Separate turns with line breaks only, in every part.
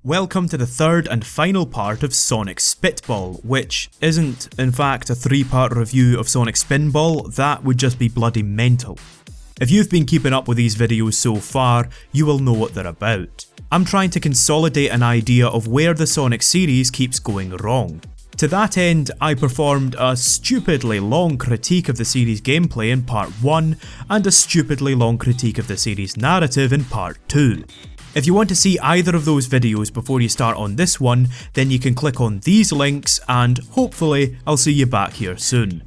Welcome to the third and final part of Sonic Spitball, which isn't in fact a three-part review of Sonic Spinball. That would just be bloody mental. If you've been keeping up with these videos so far, you will know what they're about. I'm trying to consolidate an idea of where the Sonic series keeps going wrong. To that end, I performed a stupidly long critique of the series gameplay in part 1 and a stupidly long critique of the series narrative in part 2. If you want to see either of those videos before you start on this one, then you can click on these links and hopefully I'll see you back here soon.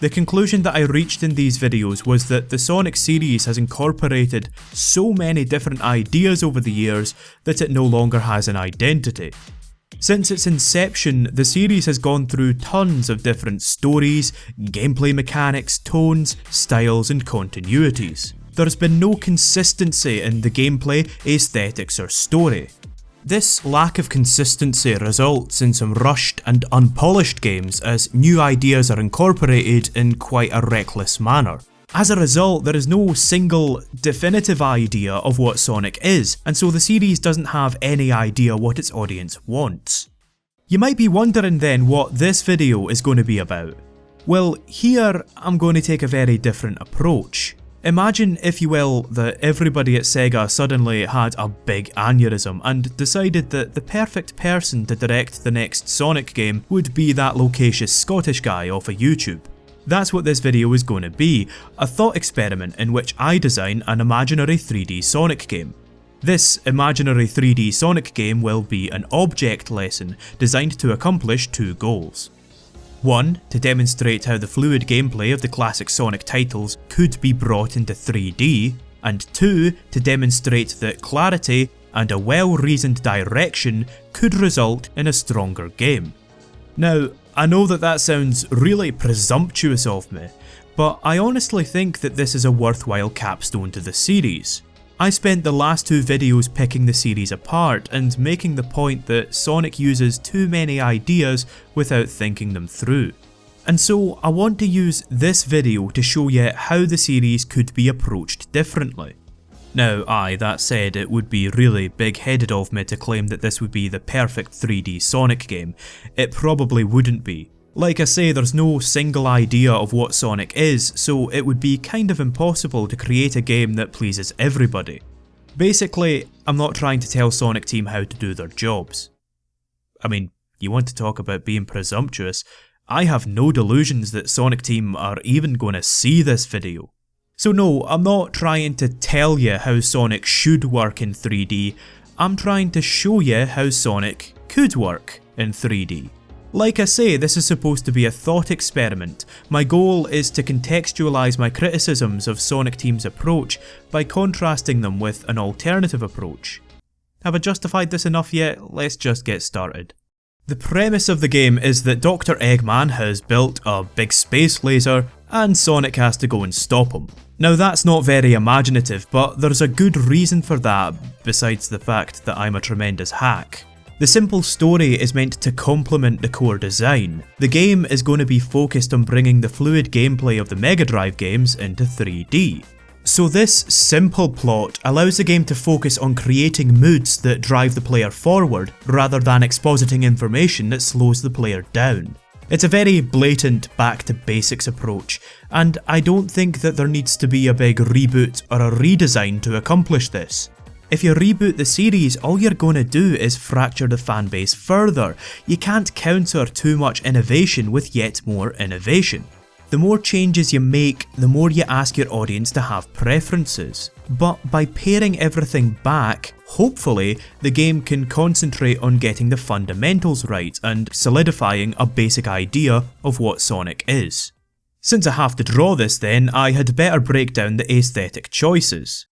The conclusion that I reached in these videos was that the Sonic series has incorporated so many different ideas over the years that it no longer has an identity. Since its inception, the series has gone through tons of different stories, gameplay mechanics, tones, styles and continuities. There's been no consistency in the gameplay, aesthetics or story. This lack of consistency results in some rushed and unpolished games as new ideas are incorporated in quite a reckless manner. As a result, there is no single definitive idea of what Sonic is, and so the series doesn't have any idea what its audience wants. You might be wondering then what this video is going to be about. Well, here I'm going to take a very different approach. Imagine, if you will, that everybody at Sega suddenly had a big aneurysm and decided that the perfect person to direct the next Sonic game would be that loquacious Scottish guy off of YouTube. That's what this video is going to be, a thought experiment in which I design an imaginary 3D Sonic game. This imaginary 3D Sonic game will be an object lesson designed to accomplish two goals. 1. To demonstrate how the fluid gameplay of the classic Sonic titles could be brought into 3D, and 2. To demonstrate that clarity and a well-reasoned direction could result in a stronger game. Now, I know that sounds really presumptuous of me, but I honestly think that this is a worthwhile capstone to the series. I spent the last two videos picking the series apart and making the point that Sonic uses too many ideas without thinking them through. And so I want to use this video to show you how the series could be approached differently. Now that said, it would be really big-headed of me to claim that this would be the perfect 3D Sonic game. It probably wouldn't be. Like I say, there's no single idea of what Sonic is, so it would be kind of impossible to create a game that pleases everybody. Basically, I'm not trying to tell Sonic Team how to do their jobs. I mean, you want to talk about being presumptuous, I have no delusions that Sonic Team are even going to see this video. So no, I'm not trying to tell you how Sonic should work in 3D, I'm trying to show you how Sonic could work in 3D. Like I say, this is supposed to be a thought experiment. My goal is to contextualise my criticisms of Sonic Team's approach by contrasting them with an alternative approach. Have I justified this enough yet? Let's just get started. The premise of the game is that Dr. Eggman has built a big space laser and Sonic has to go and stop him. Now that's not very imaginative, but there's a good reason for that besides the fact that I'm a tremendous hack. The simple story is meant to complement the core design. The game is going to be focused on bringing the fluid gameplay of the Mega Drive games into 3D. So this simple plot allows the game to focus on creating moods that drive the player forward, rather than expositing information that slows the player down. It's a very blatant back to basics approach, and I don't think that there needs to be a big reboot or a redesign to accomplish this. If you reboot the series, all you're going to do is fracture the fanbase further. You can't counter too much innovation with yet more innovation. The more changes you make, the more you ask your audience to have preferences. But by paring everything back, hopefully the game can concentrate on getting the fundamentals right and solidifying a basic idea of what Sonic is. Since I have to draw this then, I had better break down the aesthetic choices.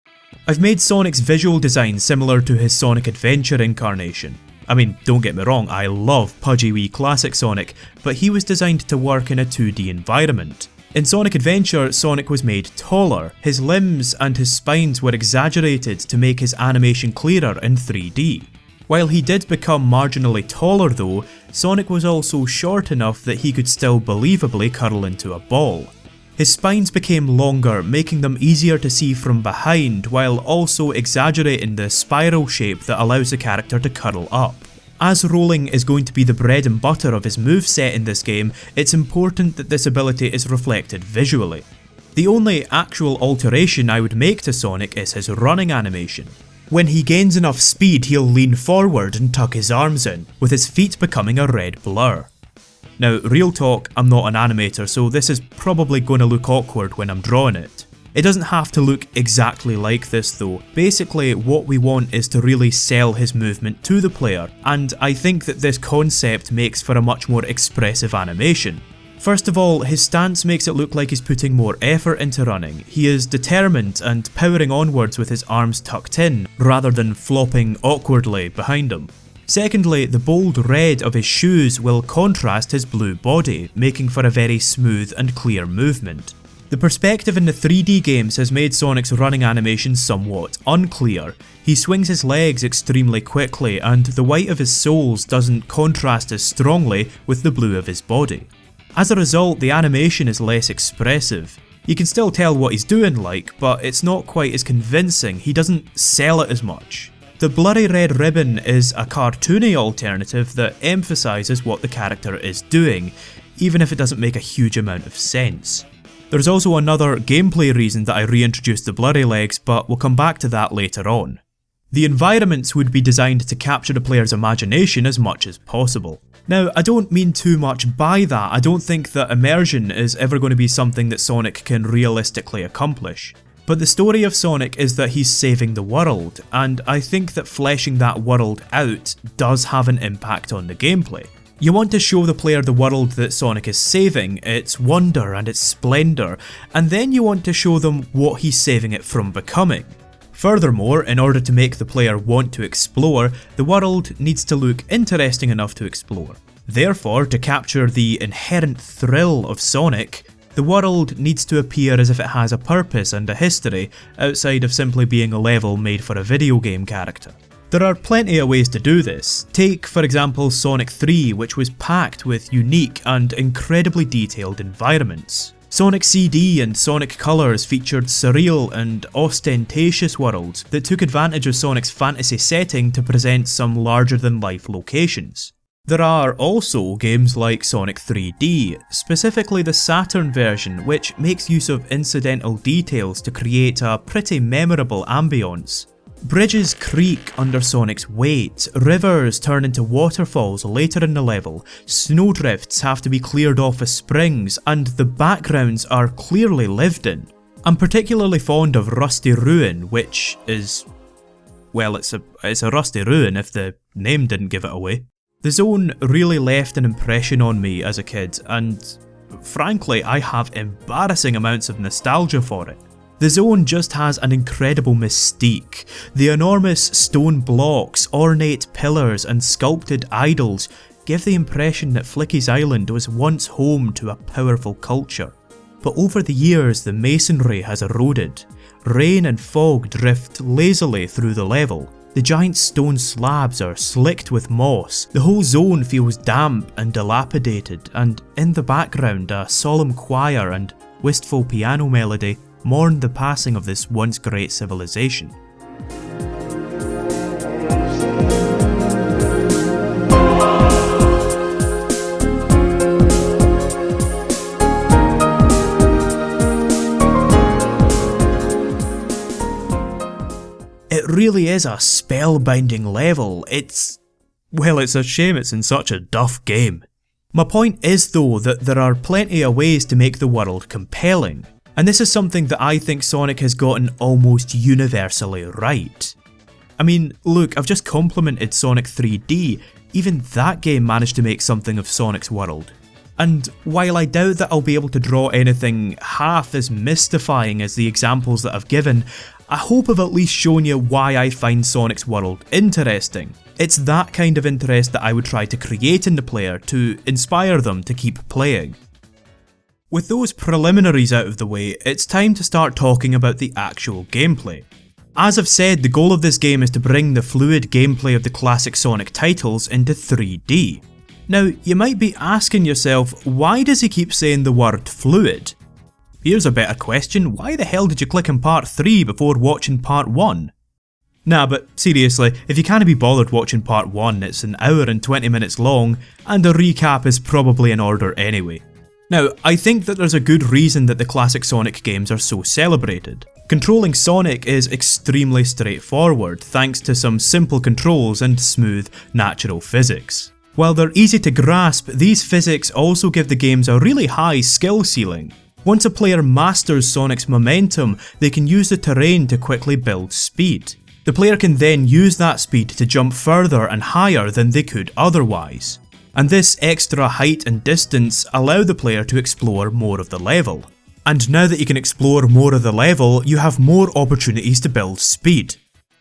I've made Sonic's visual design similar to his Sonic Adventure incarnation. I mean, don't get me wrong, I love pudgy wee classic Sonic, but he was designed to work in a 2D environment. In Sonic Adventure, Sonic was made taller, his limbs and his spines were exaggerated to make his animation clearer in 3D. While he did become marginally taller though, Sonic was also short enough that he could still believably curl into a ball. His spines became longer, making them easier to see from behind, while also exaggerating the spiral shape that allows the character to curl up. As rolling is going to be the bread and butter of his moveset in this game, it's important that this ability is reflected visually. The only actual alteration I would make to Sonic is his running animation. When he gains enough speed, he'll lean forward and tuck his arms in, with his feet becoming a red blur. Now, real talk, I'm not an animator, so this is probably going to look awkward when I'm drawing it. It doesn't have to look exactly like this though. Basically, what we want is to really sell his movement to the player, and I think that this concept makes for a much more expressive animation. First of all, his stance makes it look like he's putting more effort into running. He is determined and powering onwards with his arms tucked in, rather than flopping awkwardly behind him. Secondly, the bold red of his shoes will contrast his blue body, making for a very smooth and clear movement. The perspective in the 3D games has made Sonic's running animation somewhat unclear. He swings his legs extremely quickly, and the white of his soles doesn't contrast as strongly with the blue of his body. As a result, the animation is less expressive. You can still tell what he's doing but it's not quite as convincing. He doesn't sell it as much. The blurry red ribbon is a cartoony alternative that emphasises what the character is doing, even if it doesn't make a huge amount of sense. There's also another gameplay reason that I reintroduced the blurry legs, but we'll come back to that later on. The environments would be designed to capture the player's imagination as much as possible. Now, I don't mean too much by that. I don't think that immersion is ever going to be something that Sonic can realistically accomplish. But the story of Sonic is that he's saving the world, and I think that fleshing that world out does have an impact on the gameplay. You want to show the player the world that Sonic is saving, its wonder and its splendour, and then you want to show them what he's saving it from becoming. Furthermore, in order to make the player want to explore, the world needs to look interesting enough to explore. Therefore, to capture the inherent thrill of Sonic, the world needs to appear as if it has a purpose and a history, outside of simply being a level made for a video game character. There are plenty of ways to do this. Take, for example, Sonic 3, which was packed with unique and incredibly detailed environments. Sonic CD and Sonic Colors featured surreal and ostentatious worlds that took advantage of Sonic's fantasy setting to present some larger-than-life locations. There are also games like Sonic 3D, specifically the Saturn version, which makes use of incidental details to create a pretty memorable ambience. Bridges creak under Sonic's weight, rivers turn into waterfalls later in the level, snowdrifts have to be cleared off as springs, and the backgrounds are clearly lived in. I'm particularly fond of Rusty Ruin, which is... well, it's a rusty ruin if the name didn't give it away. The zone really left an impression on me as a kid, and frankly I have embarrassing amounts of nostalgia for it. The zone just has an incredible mystique. The enormous stone blocks, ornate pillars and sculpted idols give the impression that Flicky's Island was once home to a powerful culture. But over the years the masonry has eroded. Rain and fog drift lazily through the level. The giant stone slabs are slicked with moss, the whole zone feels damp and dilapidated, and in the background a solemn choir and wistful piano melody mourn the passing of this once great civilization. It really is a spellbinding level. It's a shame it's in such a duff game. My point is though that there are plenty of ways to make the world compelling, and this is something that I think Sonic has gotten almost universally right. I mean, look, I've just complimented Sonic 3D, even that game managed to make something of Sonic's world. And while I doubt that I'll be able to draw anything half as mystifying as the examples that I've given, I hope I've at least shown you why I find Sonic's world interesting. It's that kind of interest that I would try to create in the player to inspire them to keep playing. With those preliminaries out of the way, it's time to start talking about the actual gameplay. As I've said, the goal of this game is to bring the fluid gameplay of the classic Sonic titles into 3D. Now, you might be asking yourself, why does he keep saying the word fluid? Here's a better question, why the hell did you click on part 3 before watching part 1? Nah, but seriously, if you can't be bothered watching part 1, it's an hour and 20 minutes long, and a recap is probably in order anyway. Now, I think that there's a good reason that the classic Sonic games are so celebrated. Controlling Sonic is extremely straightforward, thanks to some simple controls and smooth, natural physics. While they're easy to grasp, these physics also give the games a really high skill ceiling. Once a player masters Sonic's momentum, they can use the terrain to quickly build speed. The player can then use that speed to jump further and higher than they could otherwise. And this extra height and distance allow the player to explore more of the level. And now that you can explore more of the level, you have more opportunities to build speed.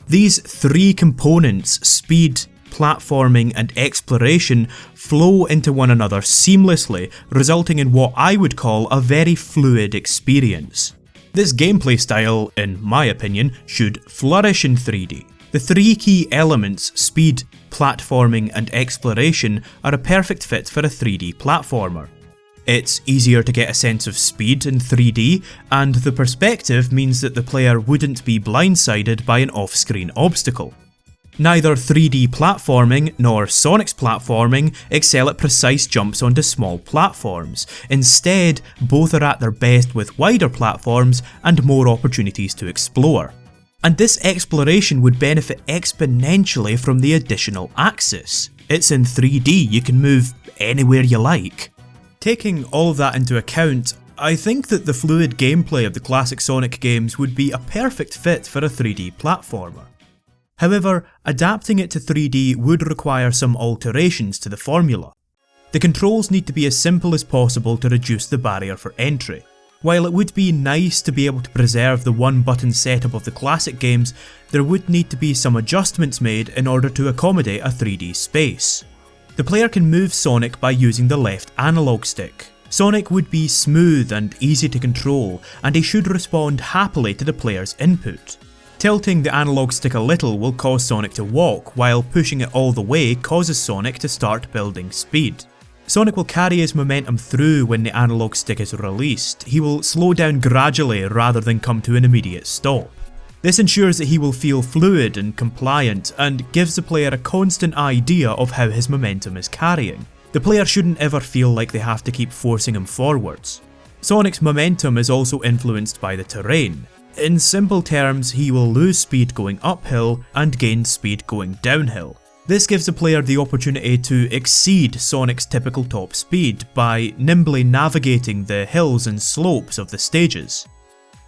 These three components, speed, platforming and exploration, flow into one another seamlessly, resulting in what I would call a very fluid experience. This gameplay style, in my opinion, should flourish in 3D. The three key elements, speed, platforming and exploration, are a perfect fit for a 3D platformer. It's easier to get a sense of speed in 3D, and the perspective means that the player wouldn't be blindsided by an off-screen obstacle. Neither 3D platforming nor Sonic's platforming excel at precise jumps onto small platforms. Instead, both are at their best with wider platforms and more opportunities to explore. And this exploration would benefit exponentially from the additional axis. It's in 3D, you can move anywhere you like. Taking all of that into account, I think that the fluid gameplay of the classic Sonic games would be a perfect fit for a 3D platformer. However, adapting it to 3D would require some alterations to the formula. The controls need to be as simple as possible to reduce the barrier for entry. While it would be nice to be able to preserve the one-button setup of the classic games, there would need to be some adjustments made in order to accommodate a 3D space. The player can move Sonic by using the left analog stick. Sonic would be smooth and easy to control, and he should respond happily to the player's input. Tilting the analog stick a little will cause Sonic to walk, while pushing it all the way causes Sonic to start building speed. Sonic will carry his momentum through when the analog stick is released. He will slow down gradually rather than come to an immediate stop. This ensures that he will feel fluid and compliant, and gives the player a constant idea of how his momentum is carrying. The player shouldn't ever feel like they have to keep forcing him forwards. Sonic's momentum is also influenced by the terrain. In simple terms, he will lose speed going uphill and gain speed going downhill. This gives the player the opportunity to exceed Sonic's typical top speed by nimbly navigating the hills and slopes of the stages.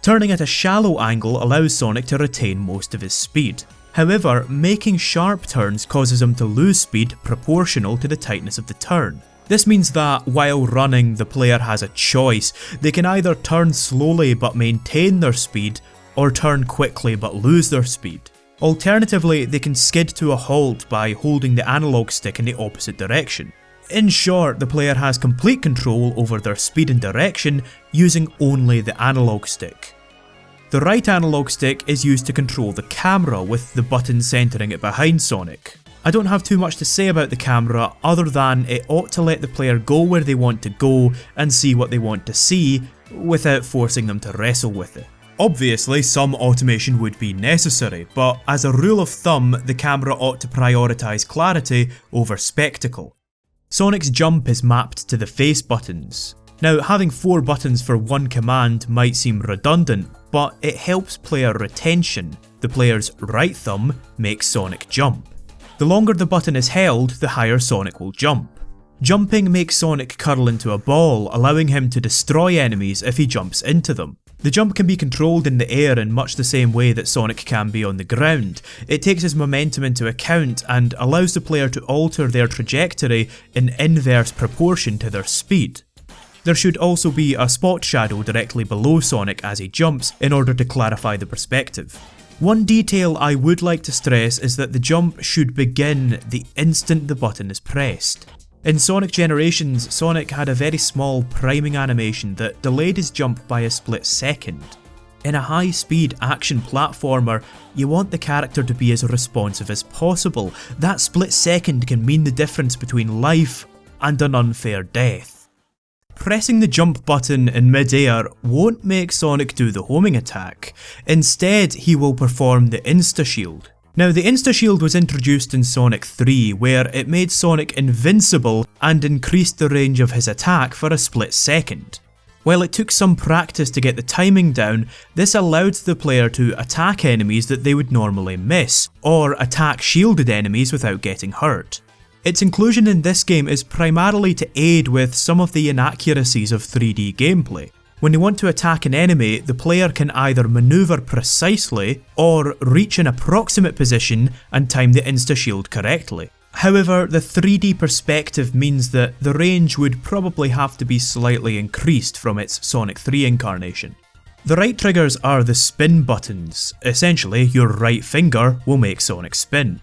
Turning at a shallow angle allows Sonic to retain most of his speed. However, making sharp turns causes him to lose speed proportional to the tightness of the turn. This means that while running, the player has a choice. They can either turn slowly but maintain their speed, or turn quickly but lose their speed. Alternatively, they can skid to a halt by holding the analog stick in the opposite direction. In short, the player has complete control over their speed and direction using only the analog stick. The right analog stick is used to control the camera, with the button centering it behind Sonic. I don't have too much to say about the camera other than it ought to let the player go where they want to go and see what they want to see without forcing them to wrestle with it. Obviously, some automation would be necessary, but as a rule of thumb, the camera ought to prioritise clarity over spectacle. Sonic's jump is mapped to the face buttons. Now, having 4 buttons for one command might seem redundant, but it helps player retention. The player's right thumb makes Sonic jump. The longer the button is held, the higher Sonic will jump. Jumping makes Sonic curl into a ball, allowing him to destroy enemies if he jumps into them. The jump can be controlled in the air in much the same way that Sonic can be on the ground. It takes his momentum into account and allows the player to alter their trajectory in inverse proportion to their speed. There should also be a spot shadow directly below Sonic as he jumps in order to clarify the perspective. One detail I would like to stress is that the jump should begin the instant the button is pressed. In Sonic Generations, Sonic had a very small priming animation that delayed his jump by a split second. In a high-speed action platformer, you want the character to be as responsive as possible. That split second can mean the difference between life and an unfair death. Pressing the jump button in mid-air won't make Sonic do the homing attack. Instead, he will perform the Insta-Shield. Now, the Insta-Shield was introduced in Sonic 3, where it made Sonic invincible and increased the range of his attack for a split second. While it took some practice to get the timing down, this allowed the player to attack enemies that they would normally miss, or attack shielded enemies without getting hurt. Its inclusion in this game is primarily to aid with some of the inaccuracies of 3D gameplay. When you want to attack an enemy, the player can either maneuver precisely or reach an approximate position and time the insta-shield correctly. However, the 3D perspective means that the range would probably have to be slightly increased from its Sonic 3 incarnation. The right triggers are the spin buttons. Essentially, your right finger will make Sonic spin.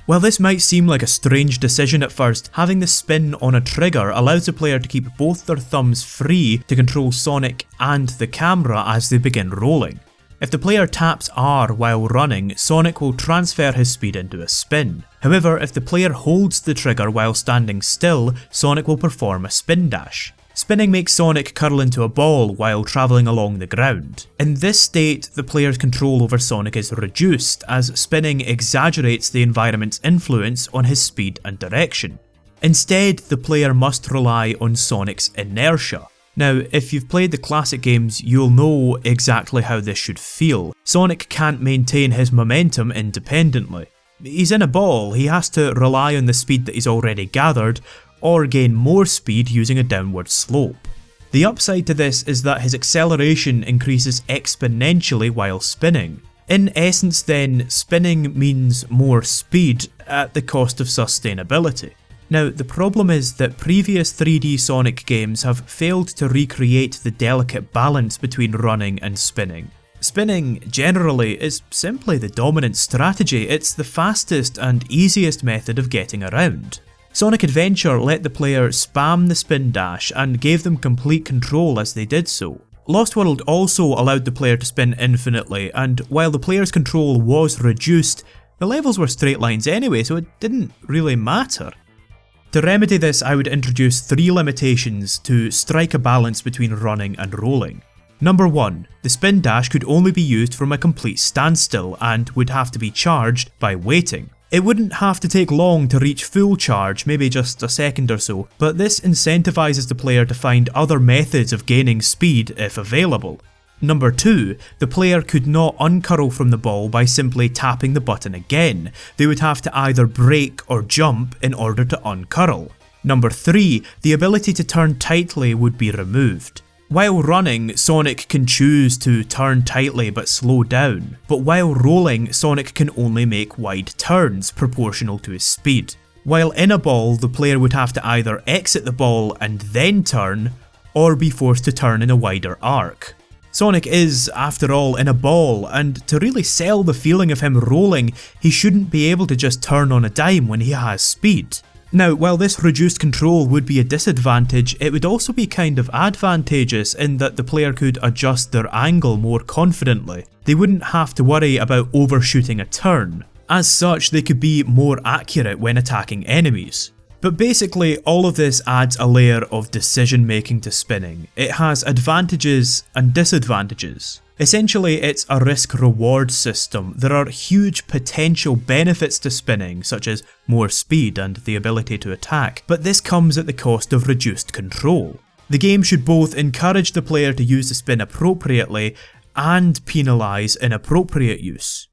While this might seem like a strange decision at first, having the spin on a trigger allows the player to keep both their thumbs free to control Sonic and the camera as they begin rolling. If the player taps R while running, Sonic will transfer his speed into a spin. However, if the player holds the trigger while standing still, Sonic will perform a spin dash. Spinning makes Sonic curl into a ball while travelling along the ground. In this state, the player's control over Sonic is reduced, as spinning exaggerates the environment's influence on his speed and direction. Instead, the player must rely on Sonic's inertia. Now, if you've played the classic games, you'll know exactly how this should feel. Sonic can't maintain his momentum independently. He's in a ball, he has to rely on the speed that he's already gathered, or gain more speed using a downward slope. The upside to this is that his acceleration increases exponentially while spinning. In essence then, spinning means more speed at the cost of sustainability. Now, the problem is that previous 3D Sonic games have failed to recreate the delicate balance between running and spinning. Spinning, generally, is simply the dominant strategy. It's the fastest and easiest method of getting around. Sonic Adventure let the player spam the spin dash and gave them complete control as they did so. Lost World also allowed the player to spin infinitely, and while the player's control was reduced, the levels were straight lines anyway, so it didn't really matter. To remedy this, I would introduce 3 limitations to strike a balance between running and rolling. Number 1, the spin dash could only be used from a complete standstill and would have to be charged by waiting. It wouldn't have to take long to reach full charge, maybe just a second or so, but this incentivizes the player to find other methods of gaining speed if available. Number 2, the player could not uncurl from the ball by simply tapping the button again. They would have to either brake or jump in order to uncurl. Number 3, the ability to turn tightly would be removed. While running, Sonic can choose to turn tightly but slow down, but while rolling, Sonic can only make wide turns proportional to his speed. While in a ball, the player would have to either exit the ball and then turn, or be forced to turn in a wider arc. Sonic is, after all, in a ball, and to really sell the feeling of him rolling, he shouldn't be able to just turn on a dime when he has speed. Now, while this reduced control would be a disadvantage, it would also be kind of advantageous in that the player could adjust their angle more confidently. They wouldn't have to worry about overshooting a turn. As such, they could be more accurate when attacking enemies. But basically, all of this adds a layer of decision making to spinning. It has advantages and disadvantages. Essentially, it's a risk-reward system. There are huge potential benefits to spinning, such as more speed and the ability to attack, but this comes at the cost of reduced control. The game should both encourage the player to use the spin appropriately and penalise inappropriate use.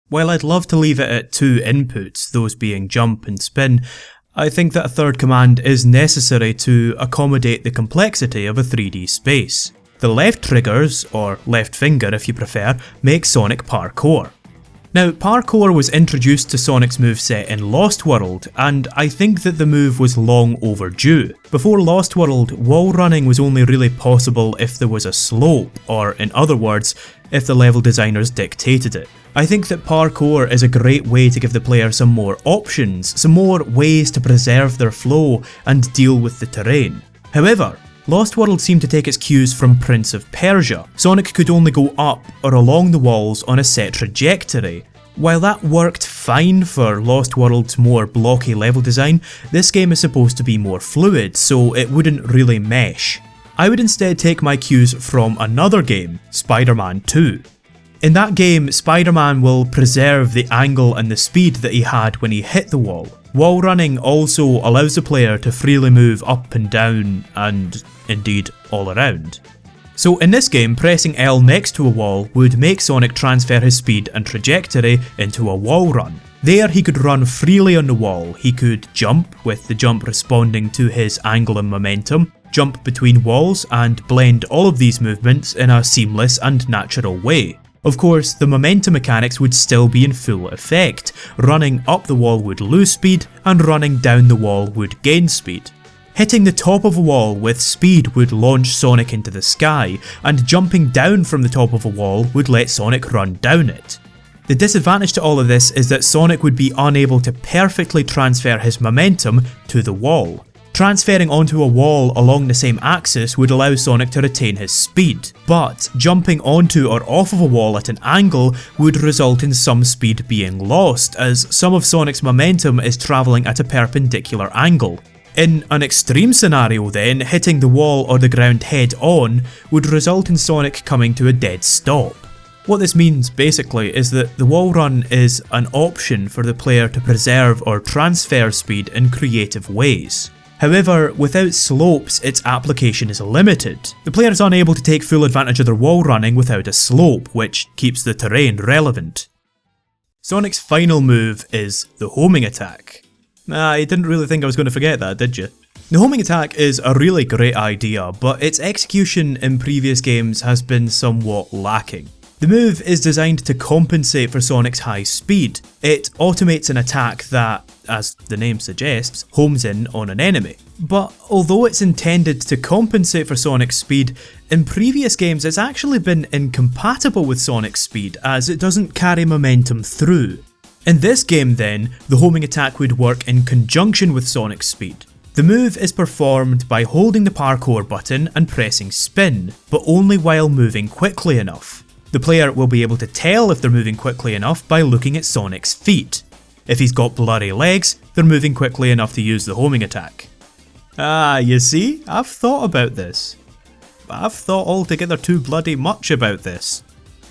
While I'd love to leave it at 2 inputs, those being jump and spin, I think that a third command is necessary to accommodate the complexity of a 3D space. The left triggers, or left finger if you prefer, make Sonic parkour. Now, parkour was introduced to Sonic's moveset in Lost World, and I think that the move was long overdue. Before Lost World, wall running was only really possible if there was a slope, or in other words, if the level designers dictated it. I think that parkour is a great way to give the player some more options, some more ways to preserve their flow and deal with the terrain. However, Lost World seemed to take its cues from Prince of Persia. Sonic could only go up or along the walls on a set trajectory. While that worked fine for Lost World's more blocky level design, this game is supposed to be more fluid, so it wouldn't really mesh. I would instead take my cues from another game, Spider-Man 2. In that game, Spider-Man will preserve the angle and the speed that he had when he hit the wall. Wall running also allows the player to freely move up and down and indeed all around. So in this game, pressing L next to a wall would make Sonic transfer his speed and trajectory into a wall run. There he could run freely on the wall, he could jump, with the jump responding to his angle and momentum, jump between walls and blend all of these movements in a seamless and natural way. Of course, the momentum mechanics would still be in full effect. Running up the wall would lose speed and running down the wall would gain speed. Hitting the top of a wall with speed would launch Sonic into the sky, and jumping down from the top of a wall would let Sonic run down it. The disadvantage to all of this is that Sonic would be unable to perfectly transfer his momentum to the wall. Transferring onto a wall along the same axis would allow Sonic to retain his speed, but jumping onto or off of a wall at an angle would result in some speed being lost, as some of Sonic's momentum is travelling at a perpendicular angle. In an extreme scenario then, hitting the wall or the ground head on would result in Sonic coming to a dead stop. What this means basically is that the wall run is an option for the player to preserve or transfer speed in creative ways. However, without slopes, its application is limited. The player is unable to take full advantage of their wall running without a slope, which keeps the terrain relevant. Sonic's final move is the homing attack. You didn't really think I was going to forget that, did you? The homing attack is a really great idea, but its execution in previous games has been somewhat lacking. The move is designed to compensate for Sonic's high speed. It automates an attack that, as the name suggests, homes in on an enemy. But although it's intended to compensate for Sonic's speed, in previous games it's actually been incompatible with Sonic's speed, as it doesn't carry momentum through. In this game then, the homing attack would work in conjunction with Sonic's speed. The move is performed by holding the parkour button and pressing spin, but only while moving quickly enough. The player will be able to tell if they're moving quickly enough by looking at Sonic's feet. If he's got blurry legs, they're moving quickly enough to use the homing attack. You see? I've thought about this. I've thought altogether too bloody much about this.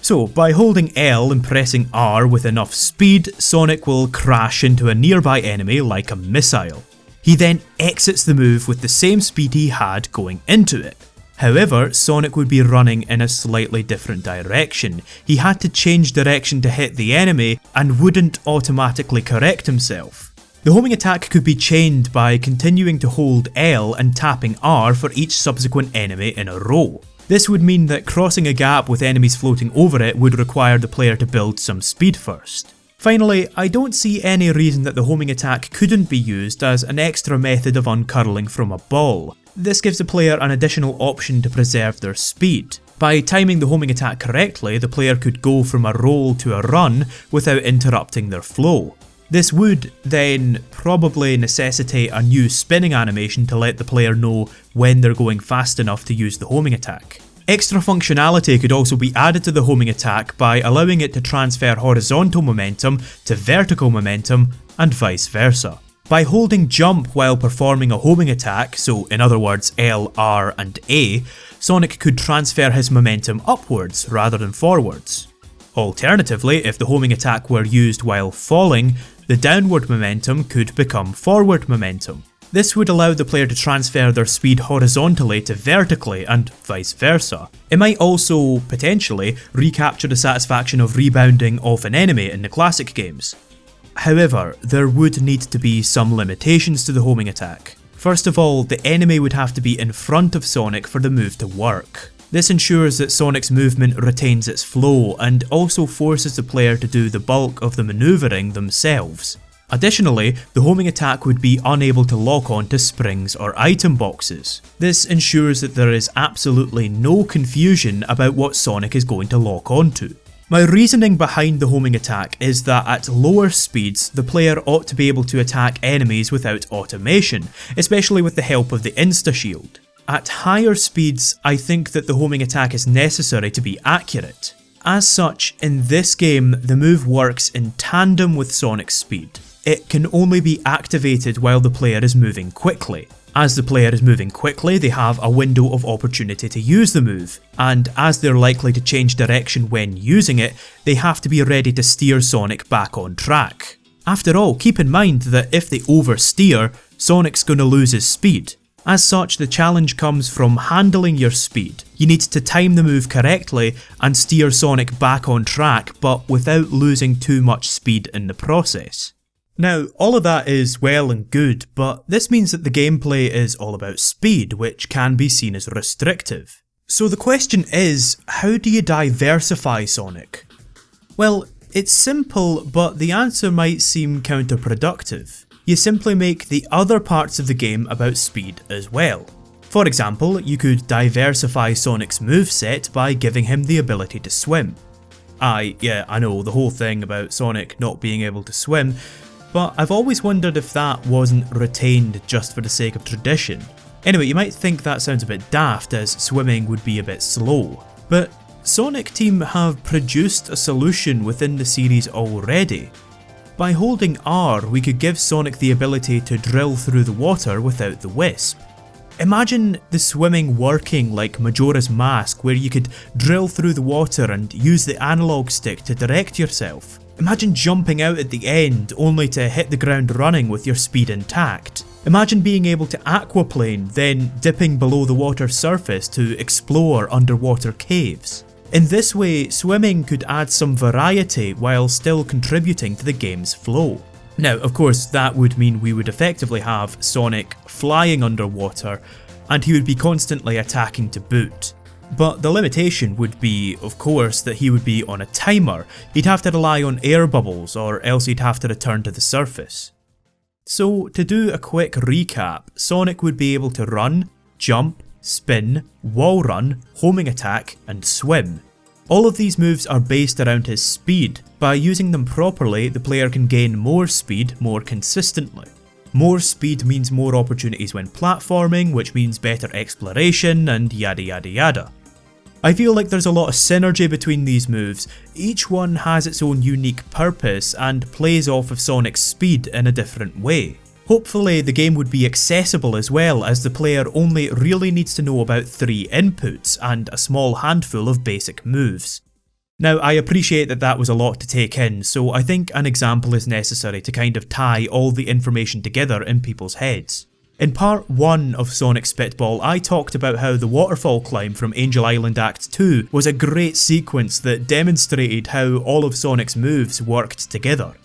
So, by holding L and pressing R with enough speed, Sonic will crash into a nearby enemy like a missile. He then exits the move with the same speed he had going into it. However, Sonic would be running in a slightly different direction. He had to change direction to hit the enemy and wouldn't automatically correct himself. The homing attack could be chained by continuing to hold L and tapping R for each subsequent enemy in a row. This would mean that crossing a gap with enemies floating over it would require the player to build some speed first. Finally, I don't see any reason that the homing attack couldn't be used as an extra method of uncurling from a ball. This gives the player an additional option to preserve their speed. By timing the homing attack correctly, the player could go from a roll to a run without interrupting their flow. This would then probably necessitate a new spinning animation to let the player know when they're going fast enough to use the homing attack. Extra functionality could also be added to the homing attack by allowing it to transfer horizontal momentum to vertical momentum and vice versa. By holding jump while performing a homing attack, so in other words L, R and A, Sonic could transfer his momentum upwards rather than forwards. Alternatively, if the homing attack were used while falling, the downward momentum could become forward momentum. This would allow the player to transfer their speed horizontally to vertically and vice versa. It might also, potentially, recapture the satisfaction of rebounding off an enemy in the classic games. However, there would need to be some limitations to the homing attack. First of all, the enemy would have to be in front of Sonic for the move to work. This ensures that Sonic's movement retains its flow and also forces the player to do the bulk of the manoeuvring themselves. Additionally, the homing attack would be unable to lock onto springs or item boxes. This ensures that there is absolutely no confusion about what Sonic is going to lock onto. My reasoning behind the homing attack is that at lower speeds, the player ought to be able to attack enemies without automation, especially with the help of the insta-shield. At higher speeds, I think that the homing attack is necessary to be accurate. As such, in this game, the move works in tandem with Sonic's speed. it can only be activated while the player is moving quickly. As the player is moving quickly, they have a window of opportunity to use the move, and as they're likely to change direction when using it, they have to be ready to steer Sonic back on track. After all, keep in mind that if they oversteer, Sonic's gonna lose his speed. As such, the challenge comes from handling your speed. You need to time the move correctly and steer Sonic back on track, but without losing too much speed in the process. Now, all of that is well and good, but this means that the gameplay is all about speed, which can be seen as restrictive. So the question is, how do you diversify Sonic? Well, it's simple, but the answer might seem counterproductive. You simply make the other parts of the game about speed as well. For example, you could diversify Sonic's moveset by giving him the ability to swim. I know, the whole thing about Sonic not being able to swim, but I've always wondered if that wasn't retained just for the sake of tradition. Anyway, you might think that sounds a bit daft, as swimming would be a bit slow, but Sonic Team have produced a solution within the series already. By holding R, we could give Sonic the ability to drill through the water without the Wisp. Imagine the swimming working like Majora's Mask, where you could drill through the water and use the analog stick to direct yourself. Imagine jumping out at the end only to hit the ground running with your speed intact. Imagine being able to aquaplane, then dipping below the water's surface to explore underwater caves. In this way, swimming could add some variety while still contributing to the game's flow. Now, of course, that would mean we would effectively have Sonic flying underwater, and he would be constantly attacking to boot. But the limitation would be, of course, that he would be on a timer. He'd have to rely on air bubbles, or else he'd have to return to the surface. So, to do a quick recap, Sonic would be able to run, jump, spin, wall run, homing attack, and swim. All of these moves are based around his speed. By using them properly, the player can gain more speed more consistently. More speed means more opportunities when platforming, which means better exploration, and yada yada yada. I feel like there's a lot of synergy between these moves. Each one has its own unique purpose and plays off of Sonic's speed in a different way. Hopefully the game would be accessible as well, as the player only really needs to know about 3 inputs and a small handful of basic moves. Now, I appreciate that that was a lot to take in, so I think an example is necessary to kind of tie all the information together in people's heads. In part 1 of Sonic Spitball, I talked about how the waterfall climb from Angel Island Act 2 was a great sequence that demonstrated how all of Sonic's moves worked together.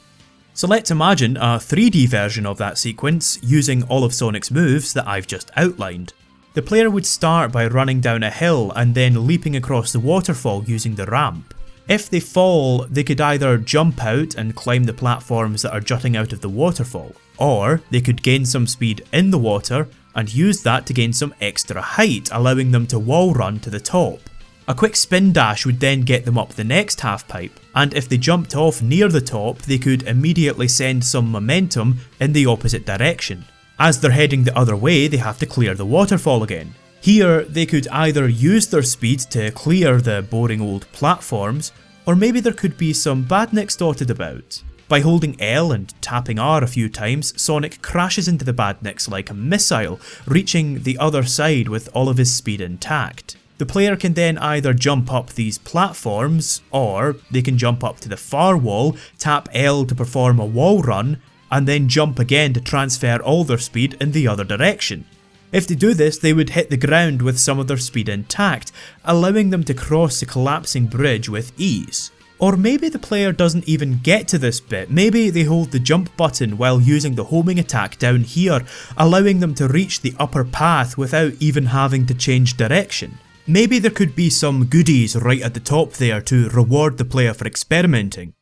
So let's imagine a 3D version of that sequence using all of Sonic's moves that I've just outlined. The player would start by running down a hill and then leaping across the waterfall using the ramp. If they fall, they could either jump out and climb the platforms that are jutting out of the waterfall, or they could gain some speed in the water and use that to gain some extra height, allowing them to wall run to the top. A quick spin dash would then get them up the next half pipe, and if they jumped off near the top, they could immediately send some momentum in the opposite direction. As they're heading the other way, they have to clear the waterfall again. Here, they could either use their speed to clear the boring old platforms, or maybe there could be some badniks dotted about. By holding L and tapping R a few times, Sonic crashes into the badniks like a missile, reaching the other side with all of his speed intact. The player can then either jump up these platforms, or they can jump up to the far wall, tap L to perform a wall run, and then jump again to transfer all their speed in the other direction. If they do this, they would hit the ground with some of their speed intact, allowing them to cross the collapsing bridge with ease. Or maybe the player doesn't even get to this bit, maybe they hold the jump button while using the homing attack down here, allowing them to reach the upper path without even having to change direction. Maybe there could be some goodies right at the top there to reward the player for experimenting.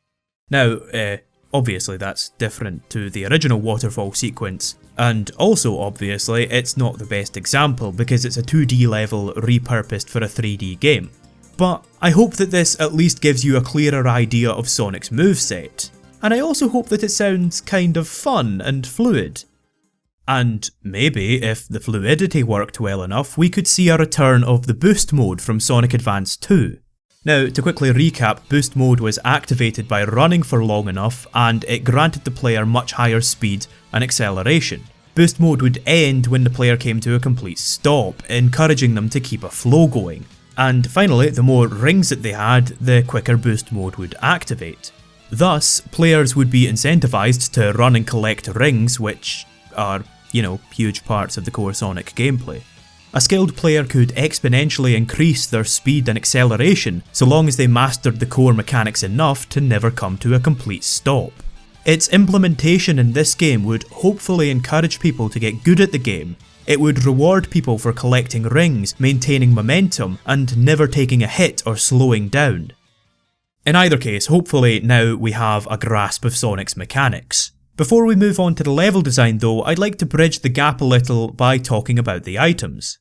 Now, obviously that's different to the original waterfall sequence, and also obviously it's not the best example because it's a 2D level repurposed for a 3D game. But I hope that this at least gives you a clearer idea of Sonic's moveset, and I also hope that it sounds kind of fun and fluid. And maybe, if the fluidity worked well enough, we could see a return of the boost mode from Sonic Advance 2. Now, to quickly recap, Boost Mode was activated by running for long enough, and it granted the player much higher speed and acceleration. Boost Mode would end when the player came to a complete stop, encouraging them to keep a flow going. And finally, the more rings that they had, the quicker Boost Mode would activate. Thus, players would be incentivized to run and collect rings, which are, huge parts of the core Sonic gameplay. A skilled player could exponentially increase their speed and acceleration so long as they mastered the core mechanics enough to never come to a complete stop. Its implementation in this game would hopefully encourage people to get good at the game. It would reward people for collecting rings, maintaining momentum, and never taking a hit or slowing down. In either case, hopefully now we have a grasp of Sonic's mechanics. Before we move on to the level design though, I'd like to bridge the gap a little by talking about the items.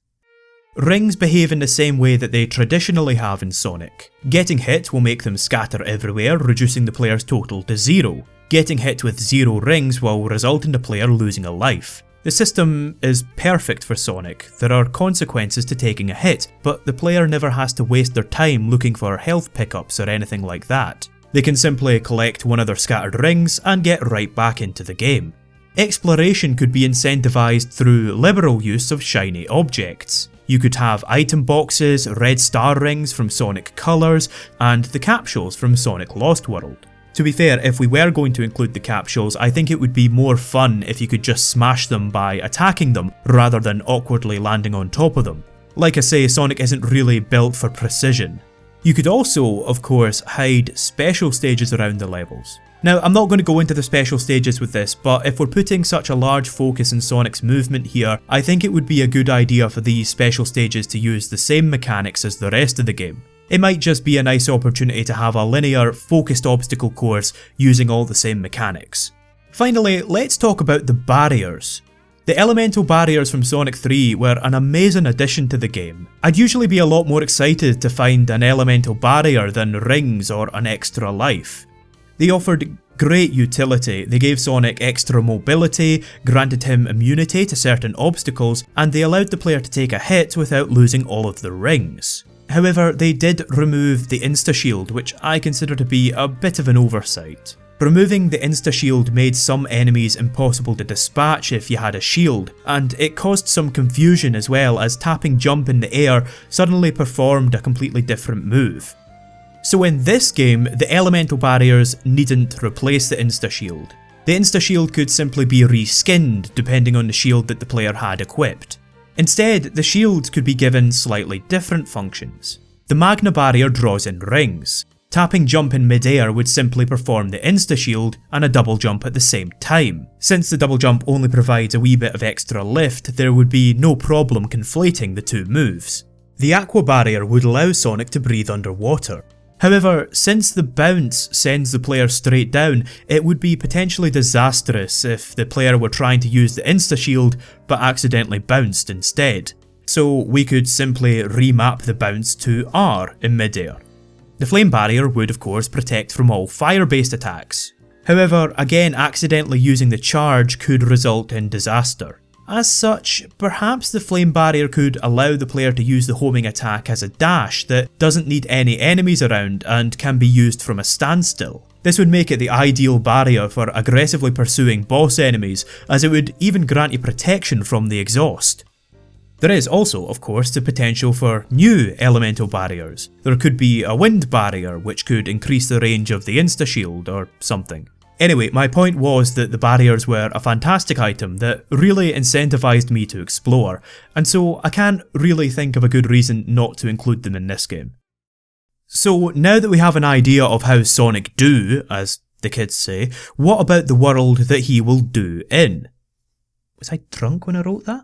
Rings behave in the same way that they traditionally have in Sonic. Getting hit will make them scatter everywhere, reducing the player's total to 0. Getting hit with 0 rings will result in the player losing a life. The system is perfect for Sonic. There are consequences to taking a hit, but the player never has to waste their time looking for health pickups or anything like that. They can simply collect one of their scattered rings and get right back into the game. Exploration could be incentivized through liberal use of shiny objects. You could have item boxes, red star rings from Sonic Colors, and the capsules from Sonic Lost World. To be fair, if we were going to include the capsules, I think it would be more fun if you could just smash them by attacking them, rather than awkwardly landing on top of them. Like I say, Sonic isn't really built for precision. You could also, of course, hide special stages around the levels. Now, I'm not going to go into the special stages with this, but if we're putting such a large focus in Sonic's movement here, I think it would be a good idea for these special stages to use the same mechanics as the rest of the game. It might just be a nice opportunity to have a linear, focused obstacle course using all the same mechanics. Finally, let's talk about the barriers. The elemental barriers from Sonic 3 were an amazing addition to the game. I'd usually be a lot more excited to find an elemental barrier than rings or an extra life. They offered great utility. They gave Sonic extra mobility, granted him immunity to certain obstacles, and they allowed the player to take a hit without losing all of the rings. However, they did remove the Insta-Shield, which I consider to be a bit of an oversight. Removing the Insta-Shield made some enemies impossible to dispatch if you had a shield, and it caused some confusion as well, as tapping jump in the air suddenly performed a completely different move. So in this game, the elemental barriers needn't replace the Insta-Shield. The Insta-Shield could simply be reskinned depending on the shield that the player had equipped. Instead, the shield could be given slightly different functions. The Magna Barrier draws in rings. Tapping jump in mid-air would simply perform the Insta-Shield and a double jump at the same time. Since the double jump only provides a wee bit of extra lift, there would be no problem conflating the two moves. The Aqua Barrier would allow Sonic to breathe underwater. However, since the bounce sends the player straight down, it would be potentially disastrous if the player were trying to use the Insta-Shield but accidentally bounced instead. So we could simply remap the bounce to R in mid-air. The Flame Barrier would of course protect from all fire-based attacks. However, again accidentally using the charge could result in disaster. As such, perhaps the Flame Barrier could allow the player to use the homing attack as a dash that doesn't need any enemies around and can be used from a standstill. This would make it the ideal barrier for aggressively pursuing boss enemies, as it would even grant you protection from the exhaust. There is also, of course, the potential for new elemental barriers. There could be a wind barrier, which could increase the range of the Insta-Shield or something. Anyway, my point was that the barriers were a fantastic item that really incentivized me to explore, and so I can't really think of a good reason not to include them in this game. So now that we have an idea of how Sonic do, as the kids say, what about the world that he will do in? Was I drunk when I wrote that?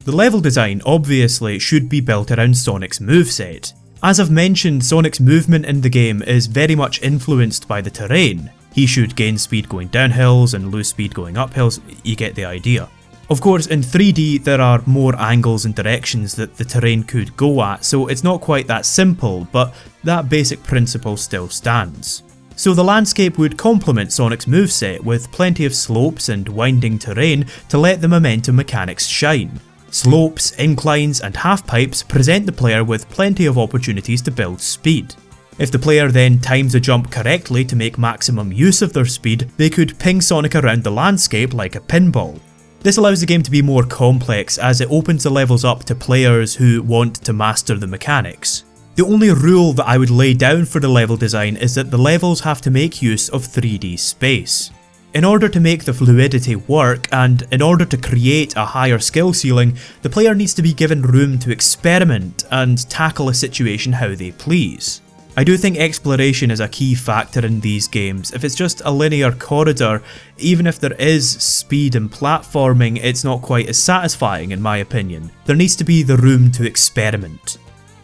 The level design obviously should be built around Sonic's moveset. As I've mentioned, Sonic's movement in the game is very much influenced by the terrain. He should gain speed going down hills and lose speed going up hills, you get the idea. Of course, in 3D there are more angles and directions that the terrain could go at, so it's not quite that simple, but that basic principle still stands. So the landscape would complement Sonic's moveset with plenty of slopes and winding terrain to let the momentum mechanics shine. Slopes, inclines and half-pipes present the player with plenty of opportunities to build speed. If the player then times a jump correctly to make maximum use of their speed, they could ping Sonic around the landscape like a pinball. This allows the game to be more complex as it opens the levels up to players who want to master the mechanics. The only rule that I would lay down for the level design is that the levels have to make use of 3D space. In order to make the fluidity work, and in order to create a higher skill ceiling, the player needs to be given room to experiment and tackle a situation how they please. I do think exploration is a key factor in these games. If it's just a linear corridor, even if there is speed and platforming, it's not quite as satisfying in my opinion. There needs to be the room to experiment.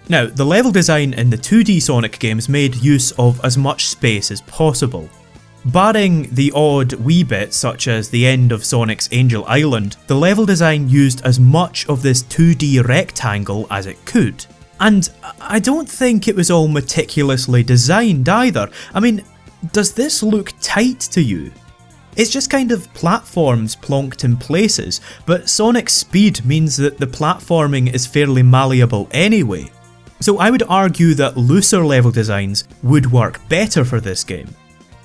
Now, the level design in the 2D Sonic games made use of as much space as possible. Barring the odd wee bits such as the end of Sonic's Angel Island, the level design used as much of this 2D rectangle as it could. And I don't think it was all meticulously designed either. I mean, does this look tight to you? It's just kind of platforms plonked in places, but Sonic's speed means that the platforming is fairly malleable anyway. So I would argue that looser level designs would work better for this game.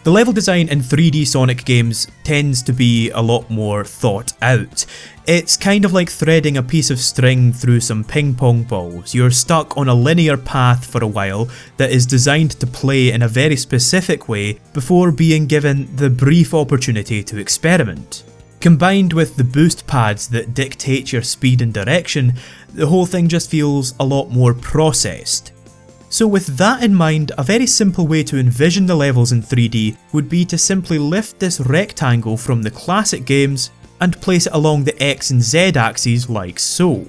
The level design in 3D Sonic games tends to be a lot more thought out. It's kind of like threading a piece of string through some ping pong balls. You're stuck on a linear path for a while that is designed to play in a very specific way before being given the brief opportunity to experiment. Combined with the boost pads that dictate your speed and direction, the whole thing just feels a lot more processed. So with that in mind, a very simple way to envision the levels in 3D would be to simply lift this rectangle from the classic games and place it along the X and Z axes like so.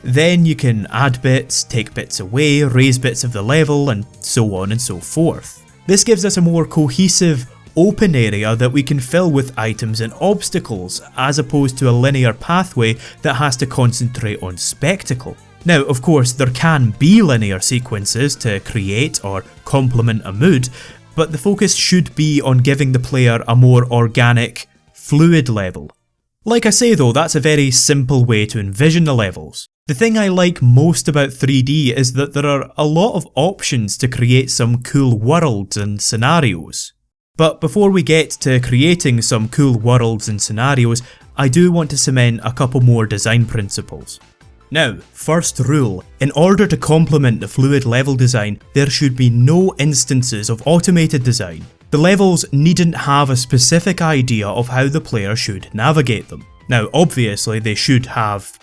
Then you can add bits, take bits away, raise bits of the level, and so on and so forth. This gives us a more cohesive, open area that we can fill with items and obstacles, as opposed to a linear pathway that has to concentrate on spectacle. Now, of course, there can be linear sequences to create or complement a mood, but the focus should be on giving the player a more organic, fluid level. Like I say though, that's a very simple way to envision the levels. The thing I like most about 3D is that there are a lot of options to create some cool worlds and scenarios. But before we get to creating some cool worlds and scenarios, I do want to cement a couple more design principles. Now, first rule, in order to complement the fluid level design, there should be no instances of automated design. The levels needn't have a specific idea of how the player should navigate them. Now, obviously they should have,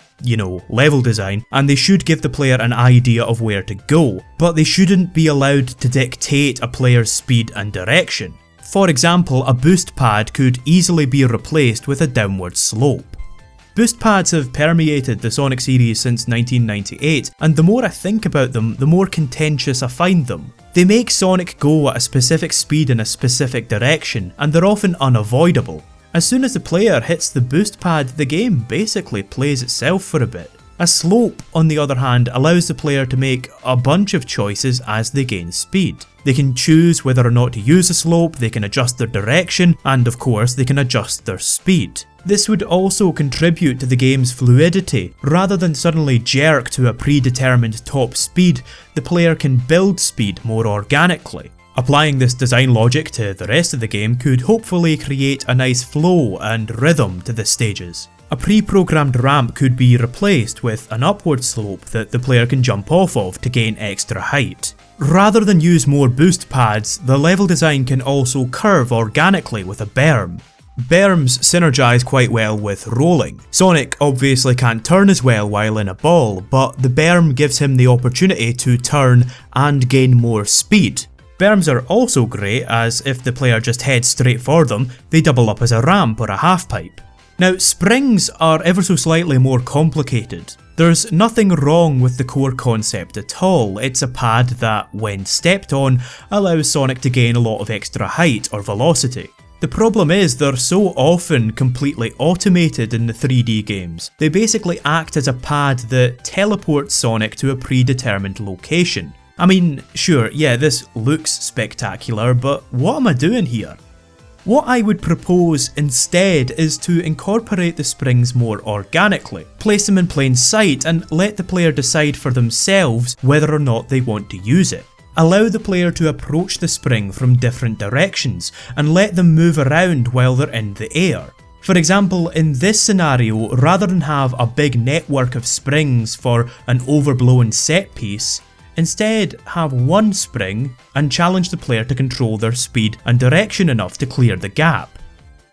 level design, and they should give the player an idea of where to go, but they shouldn't be allowed to dictate a player's speed and direction. For example, a boost pad could easily be replaced with a downward slope. Boost pads have permeated the Sonic series since 1998, and the more I think about them, the more contentious I find them. They make Sonic go at a specific speed in a specific direction, and they're often unavoidable. As soon as the player hits the boost pad, the game basically plays itself for a bit. A slope, on the other hand, allows the player to make a bunch of choices as they gain speed. They can choose whether or not to use a slope, they can adjust their direction, and of course they can adjust their speed. This would also contribute to the game's fluidity. Rather than suddenly jerk to a predetermined top speed, the player can build speed more organically. Applying this design logic to the rest of the game could hopefully create a nice flow and rhythm to the stages. A pre-programmed ramp could be replaced with an upward slope that the player can jump off of to gain extra height. Rather than use more boost pads, the level design can also curve organically with a berm. Berms synergize quite well with rolling. Sonic obviously can't turn as well while in a ball, but the berm gives him the opportunity to turn and gain more speed. Berms are also great, as if the player just heads straight for them, they double up as a ramp or a half pipe. Now, springs are ever so slightly more complicated. There's nothing wrong with the core concept at all. It's a pad that, when stepped on, allows Sonic to gain a lot of extra height or velocity. The problem is they're so often completely automated in the 3D games. They basically act as a pad that teleports Sonic to a predetermined location. I mean, sure, yeah, this looks spectacular, but what am I doing here? What I would propose instead is to incorporate the springs more organically, place them in plain sight and let the player decide for themselves whether or not they want to use it. Allow the player to approach the spring from different directions and let them move around while they're in the air. For example, in this scenario, rather than have a big network of springs for an overblown set piece, instead have one spring and challenge the player to control their speed and direction enough to clear the gap.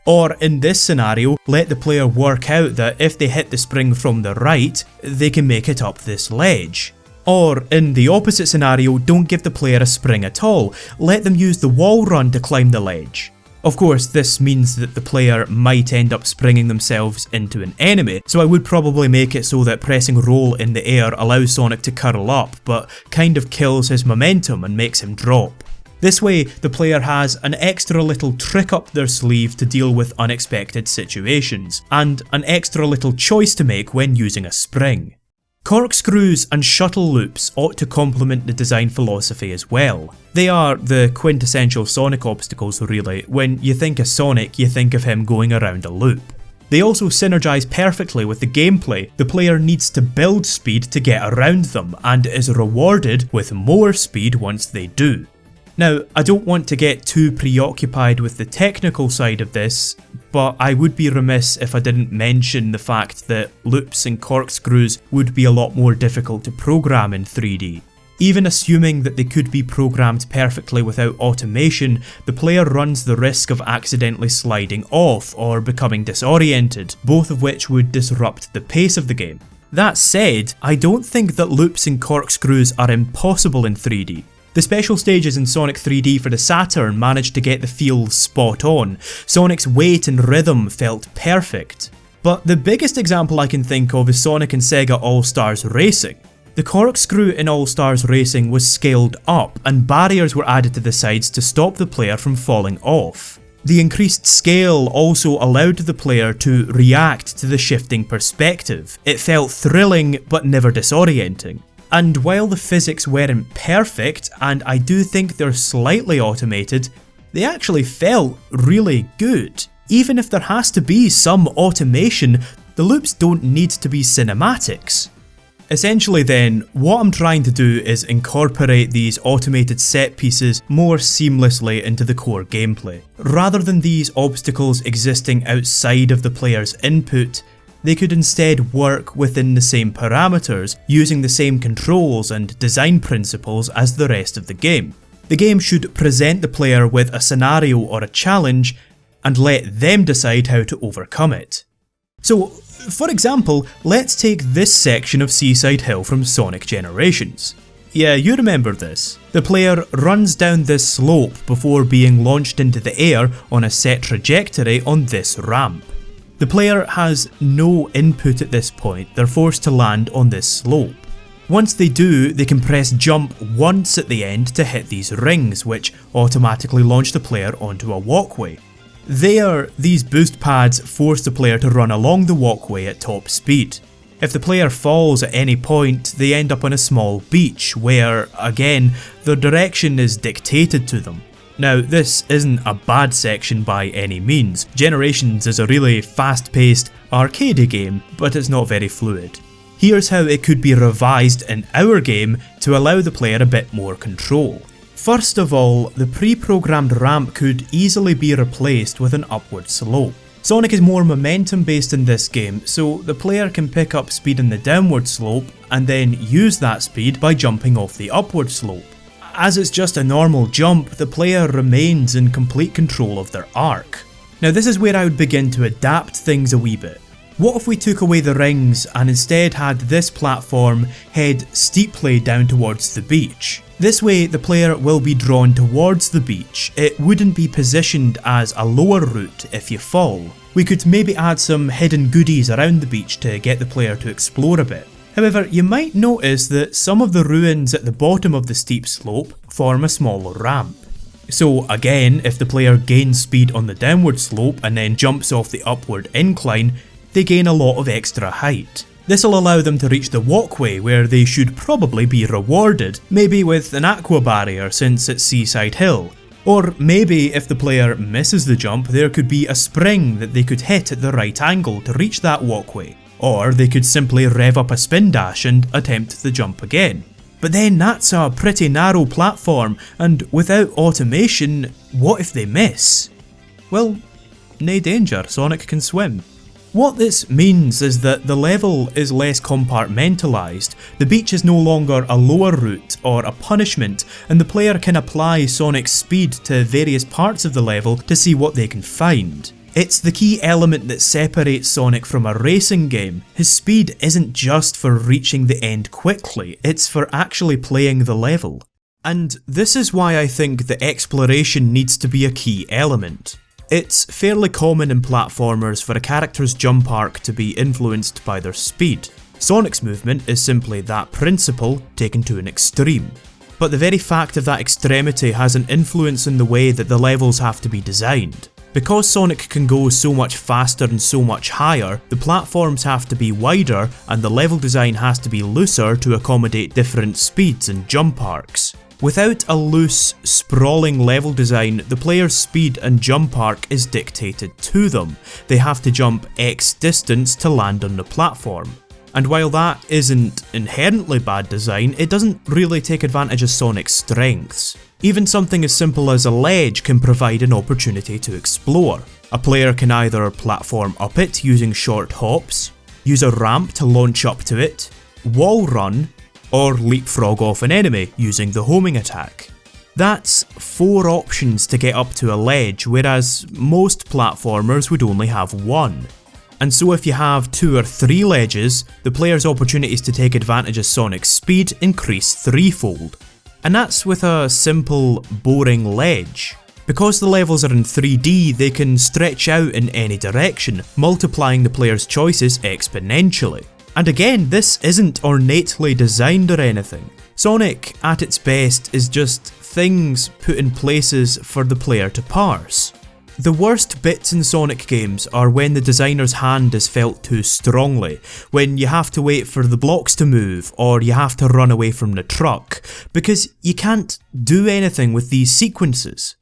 Or in this scenario, let the player work out that if they hit the spring from the right, they can make it up this ledge. Or in the opposite scenario, don't give the player a spring at all, let them use the wall run to climb the ledge. Of course, this means that the player might end up springing themselves into an enemy, so I would probably make it so that pressing roll in the air allows Sonic to curl up, but kind of kills his momentum and makes him drop. This way, the player has an extra little trick up their sleeve to deal with unexpected situations, and an extra little choice to make when using a spring. Corkscrews and shuttle loops ought to complement the design philosophy as well. They are the quintessential Sonic obstacles really. When you think of Sonic, you think of him going around a loop. They also synergise perfectly with the gameplay. The player needs to build speed to get around them, and is rewarded with more speed once they do. Now, I don't want to get too preoccupied with the technical side of this, but I would be remiss if I didn't mention the fact that loops and corkscrews would be a lot more difficult to program in 3D. Even assuming that they could be programmed perfectly without automation, the player runs the risk of accidentally sliding off or becoming disoriented, both of which would disrupt the pace of the game. That said, I don't think that loops and corkscrews are impossible in 3D. The special stages in Sonic 3D for the Saturn managed to get the feel spot on. Sonic's weight and rhythm felt perfect. But the biggest example I can think of is Sonic and Sega All-Stars Racing. The corkscrew in All-Stars Racing was scaled up, and barriers were added to the sides to stop the player from falling off. The increased scale also allowed the player to react to the shifting perspective. It felt thrilling but never disorienting. And while the physics weren't perfect, and I do think they're slightly automated, they actually felt really good. Even if there has to be some automation, the loops don't need to be cinematics. Essentially then, what I'm trying to do is incorporate these automated set pieces more seamlessly into the core gameplay. Rather than these obstacles existing outside of the player's input, they could instead work within the same parameters, using the same controls and design principles as the rest of the game. The game should present the player with a scenario or a challenge, and let them decide how to overcome it. So, for example, let's take this section of Seaside Hill from Sonic Generations. Yeah, you remember this. The player runs down this slope before being launched into the air on a set trajectory on this ramp. The player has no input at this point, they're forced to land on this slope. Once they do, they can press jump once at the end to hit these rings, which automatically launch the player onto a walkway. There, these boost pads force the player to run along the walkway at top speed. If the player falls at any point, they end up on a small beach where, again, their direction is dictated to them. Now, this isn't a bad section by any means. Generations is a really fast-paced, arcadey game, but it's not very fluid. Here's how it could be revised in our game to allow the player a bit more control. First of all, the pre-programmed ramp could easily be replaced with an upward slope. Sonic is more momentum based in this game, so the player can pick up speed in the downward slope and then use that speed by jumping off the upward slope. As it's just a normal jump, the player remains in complete control of their arc. Now this is where I would begin to adapt things a wee bit. What if we took away the rings and instead had this platform head steeply down towards the beach? This way the player will be drawn towards the beach, it wouldn't be positioned as a lower route if you fall. We could maybe add some hidden goodies around the beach to get the player to explore a bit. However, you might notice that some of the ruins at the bottom of the steep slope form a small ramp. So again, if the player gains speed on the downward slope and then jumps off the upward incline, they gain a lot of extra height. This will allow them to reach the walkway where they should probably be rewarded, maybe with an aqua barrier since it's Seaside Hill. Or maybe if the player misses the jump, there could be a spring that they could hit at the right angle to reach that walkway. Or they could simply rev up a spin dash and attempt the jump again. But then that's a pretty narrow platform, and without automation, what if they miss? Well, nae danger, Sonic can swim. What this means is that the level is less compartmentalised, the beach is no longer a lower route or a punishment, and the player can apply Sonic's speed to various parts of the level to see what they can find. It's the key element that separates Sonic from a racing game. His speed isn't just for reaching the end quickly, it's for actually playing the level. And this is why I think the exploration needs to be a key element. It's fairly common in platformers for a character's jump arc to be influenced by their speed. Sonic's movement is simply that principle taken to an extreme. But the very fact of that extremity has an influence in the way that the levels have to be designed. Because Sonic can go so much faster and so much higher, the platforms have to be wider and the level design has to be looser to accommodate different speeds and jump arcs. Without a loose, sprawling level design, the player's speed and jump arc is dictated to them. They have to jump X distance to land on the platform. And while that isn't inherently bad design, it doesn't really take advantage of Sonic's strengths. Even something as simple as a ledge can provide an opportunity to explore. A player can either platform up it using short hops, use a ramp to launch up to it, wall run, or leapfrog off an enemy using the homing attack. That's 4 options to get up to a ledge, whereas most platformers would only have 1. And so if you have 2 or 3 ledges, the player's opportunities to take advantage of Sonic's speed increase 3-fold. And that's with a simple, boring ledge. Because the levels are in 3D, they can stretch out in any direction, multiplying the player's choices exponentially. And again, this isn't ornately designed or anything. Sonic, at its best, is just things put in places for the player to parse. The worst bits in Sonic games are when the designer's hand is felt too strongly, when you have to wait for the blocks to move, or you have to run away from the truck, because you can't do anything with these sequences.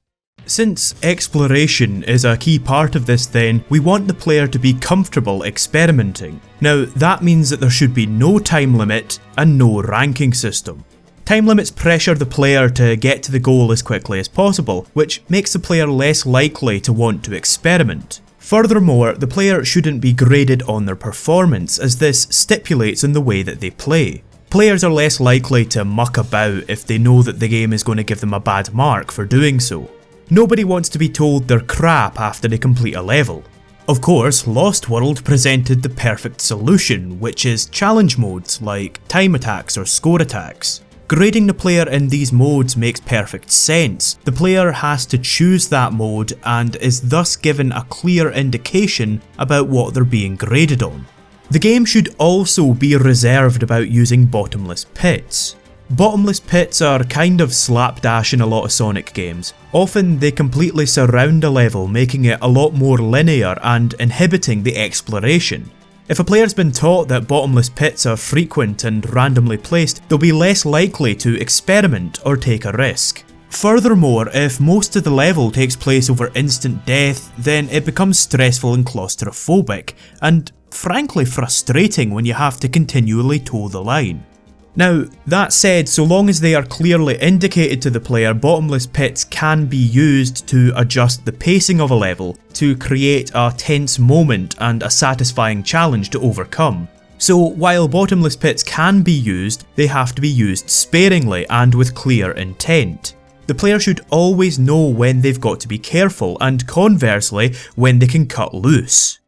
Since exploration is a key part of this then, we want the player to be comfortable experimenting. Now that means that there should be no time limit and no ranking system. Time limits pressure the player to get to the goal as quickly as possible, which makes the player less likely to want to experiment. Furthermore, the player shouldn't be graded on their performance, as this stipulates in the way that they play. Players are less likely to muck about if they know that the game is going to give them a bad mark for doing so. Nobody wants to be told they're crap after they complete a level. Of course, Lost World presented the perfect solution, which is challenge modes like time attacks or score attacks. Grading the player in these modes makes perfect sense. The player has to choose that mode and is thus given a clear indication about what they're being graded on. The game should also be reserved about using bottomless pits. Bottomless pits are kind of slapdash in a lot of Sonic games. Often they completely surround a level, making it a lot more linear and inhibiting the exploration. If a player's been taught that bottomless pits are frequent and randomly placed, they'll be less likely to experiment or take a risk. Furthermore, if most of the level takes place over instant death, then it becomes stressful and claustrophobic, and frankly frustrating when you have to continually toe the line. Now, that said, so long as they are clearly indicated to the player, bottomless pits can be used to adjust the pacing of a level, to create a tense moment and a satisfying challenge to overcome. So while bottomless pits can be used, they have to be used sparingly and with clear intent. The player should always know when they've got to be careful, and conversely, when they can cut loose.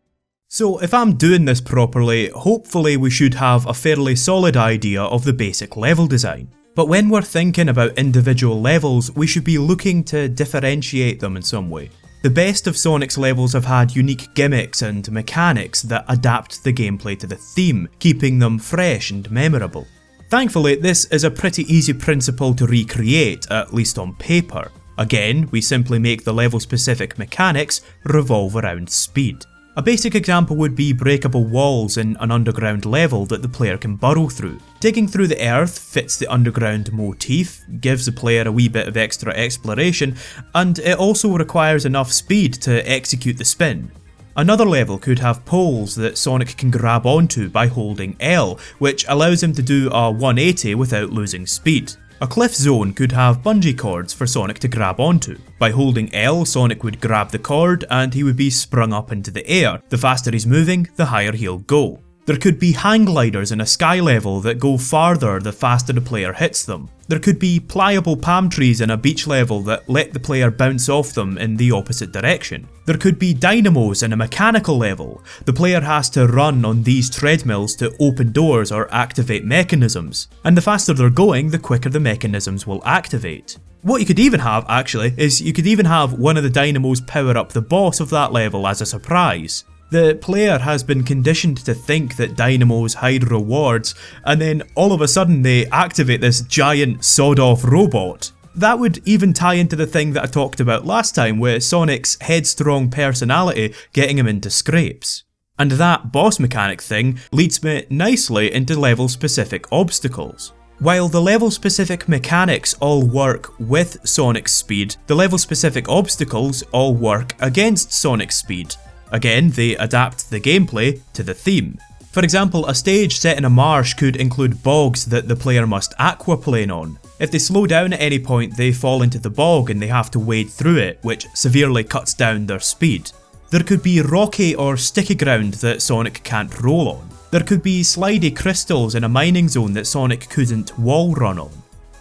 So if I'm doing this properly, hopefully we should have a fairly solid idea of the basic level design. But when we're thinking about individual levels, we should be looking to differentiate them in some way. The best of Sonic's levels have had unique gimmicks and mechanics that adapt the gameplay to the theme, keeping them fresh and memorable. Thankfully, this is a pretty easy principle to recreate, at least on paper. Again, we simply make the level-specific mechanics revolve around speed. A basic example would be breakable walls in an underground level that the player can burrow through. Digging through the earth fits the underground motif, gives the player a wee bit of extra exploration, and it also requires enough speed to execute the spin. Another level could have poles that Sonic can grab onto by holding L, which allows him to do a 180 without losing speed. A cliff zone could have bungee cords for Sonic to grab onto. By holding L, Sonic would grab the cord and he would be sprung up into the air. The faster he's moving, the higher he'll go. There could be hang gliders in a sky level that go farther the faster the player hits them. There could be pliable palm trees in a beach level that let the player bounce off them in the opposite direction. There could be dynamos in a mechanical level. The player has to run on these treadmills to open doors or activate mechanisms, and the faster they're going, the quicker the mechanisms will activate. What you could even have, actually, is you could even have one of the dynamos power up the boss of that level as a surprise. The player has been conditioned to think that dynamos hide rewards, and then all of a sudden they activate this giant sawed-off robot. That would even tie into the thing that I talked about last time with Sonic's headstrong personality getting him into scrapes. And that boss mechanic thing leads me nicely into level-specific obstacles. While the level-specific mechanics all work with Sonic's speed, the level-specific obstacles all work against Sonic's speed. Again, they adapt the gameplay to the theme. For example, a stage set in a marsh could include bogs that the player must aquaplane on. If they slow down at any point, they fall into the bog and they have to wade through it, which severely cuts down their speed. There could be rocky or sticky ground that Sonic can't roll on. There could be slidey crystals in a mining zone that Sonic couldn't wall run on.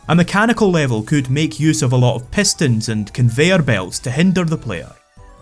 A mechanical level could make use of a lot of pistons and conveyor belts to hinder the player.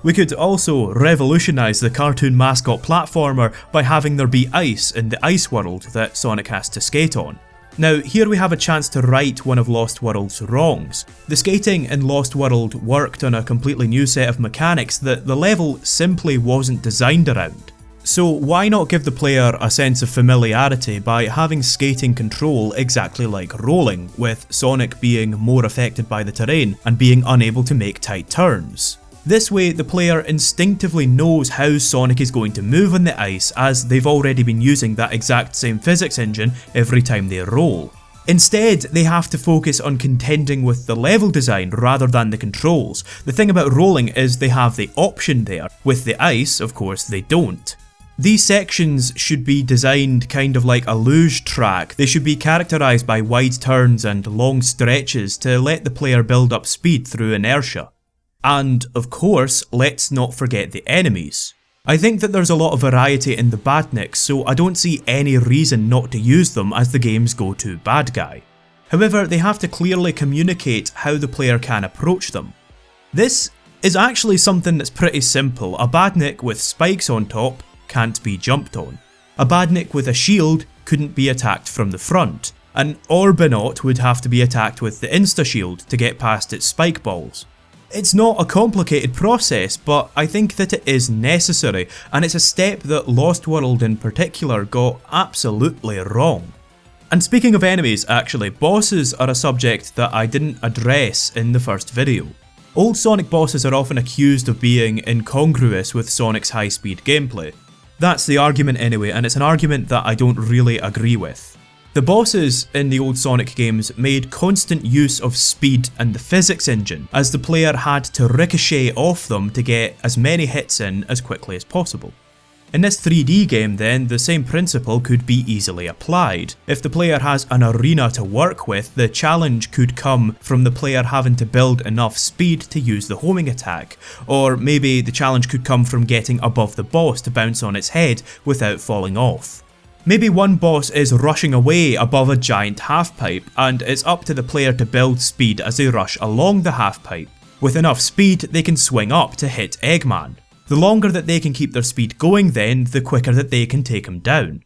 We could also revolutionise the cartoon mascot platformer by having there be ice in the ice world that Sonic has to skate on. Now, here we have a chance to right one of Lost World's wrongs. The skating in Lost World worked on a completely new set of mechanics that the level simply wasn't designed around. So why not give the player a sense of familiarity by having skating control exactly like rolling, with Sonic being more affected by the terrain and being unable to make tight turns? This way, the player instinctively knows how Sonic is going to move on the ice, as they've already been using that exact same physics engine every time they roll. Instead, they have to focus on contending with the level design rather than the controls. The thing about rolling is they have the option there. With the ice, of course, they don't. These sections should be designed kind of like a luge track. They should be characterised by wide turns and long stretches to let the player build up speed through inertia. And, of course, let's not forget the enemies. I think that there's a lot of variety in the badniks, so I don't see any reason not to use them as the game's go-to bad guy. However, they have to clearly communicate how the player can approach them. This is actually something that's pretty simple. A badnik with spikes on top can't be jumped on. A badnik with a shield couldn't be attacked from the front. An Orbinaut would have to be attacked with the insta-shield to get past its spike balls. It's not a complicated process, but I think that it is necessary, and it's a step that Lost World in particular got absolutely wrong. And speaking of enemies, actually, bosses are a subject that I didn't address in the first video. Old Sonic bosses are often accused of being incongruous with Sonic's high-speed gameplay. That's the argument anyway, and it's an argument that I don't really agree with. The bosses in the old Sonic games made constant use of speed and the physics engine, as the player had to ricochet off them to get as many hits in as quickly as possible. In this 3D game then, the same principle could be easily applied. If the player has an arena to work with, the challenge could come from the player having to build enough speed to use the homing attack, or maybe the challenge could come from getting above the boss to bounce on its head without falling off. Maybe one boss is rushing away above a giant half-pipe, and it's up to the player to build speed as they rush along the half-pipe. With enough speed, they can swing up to hit Eggman. The longer that they can keep their speed going then, the quicker that they can take him down.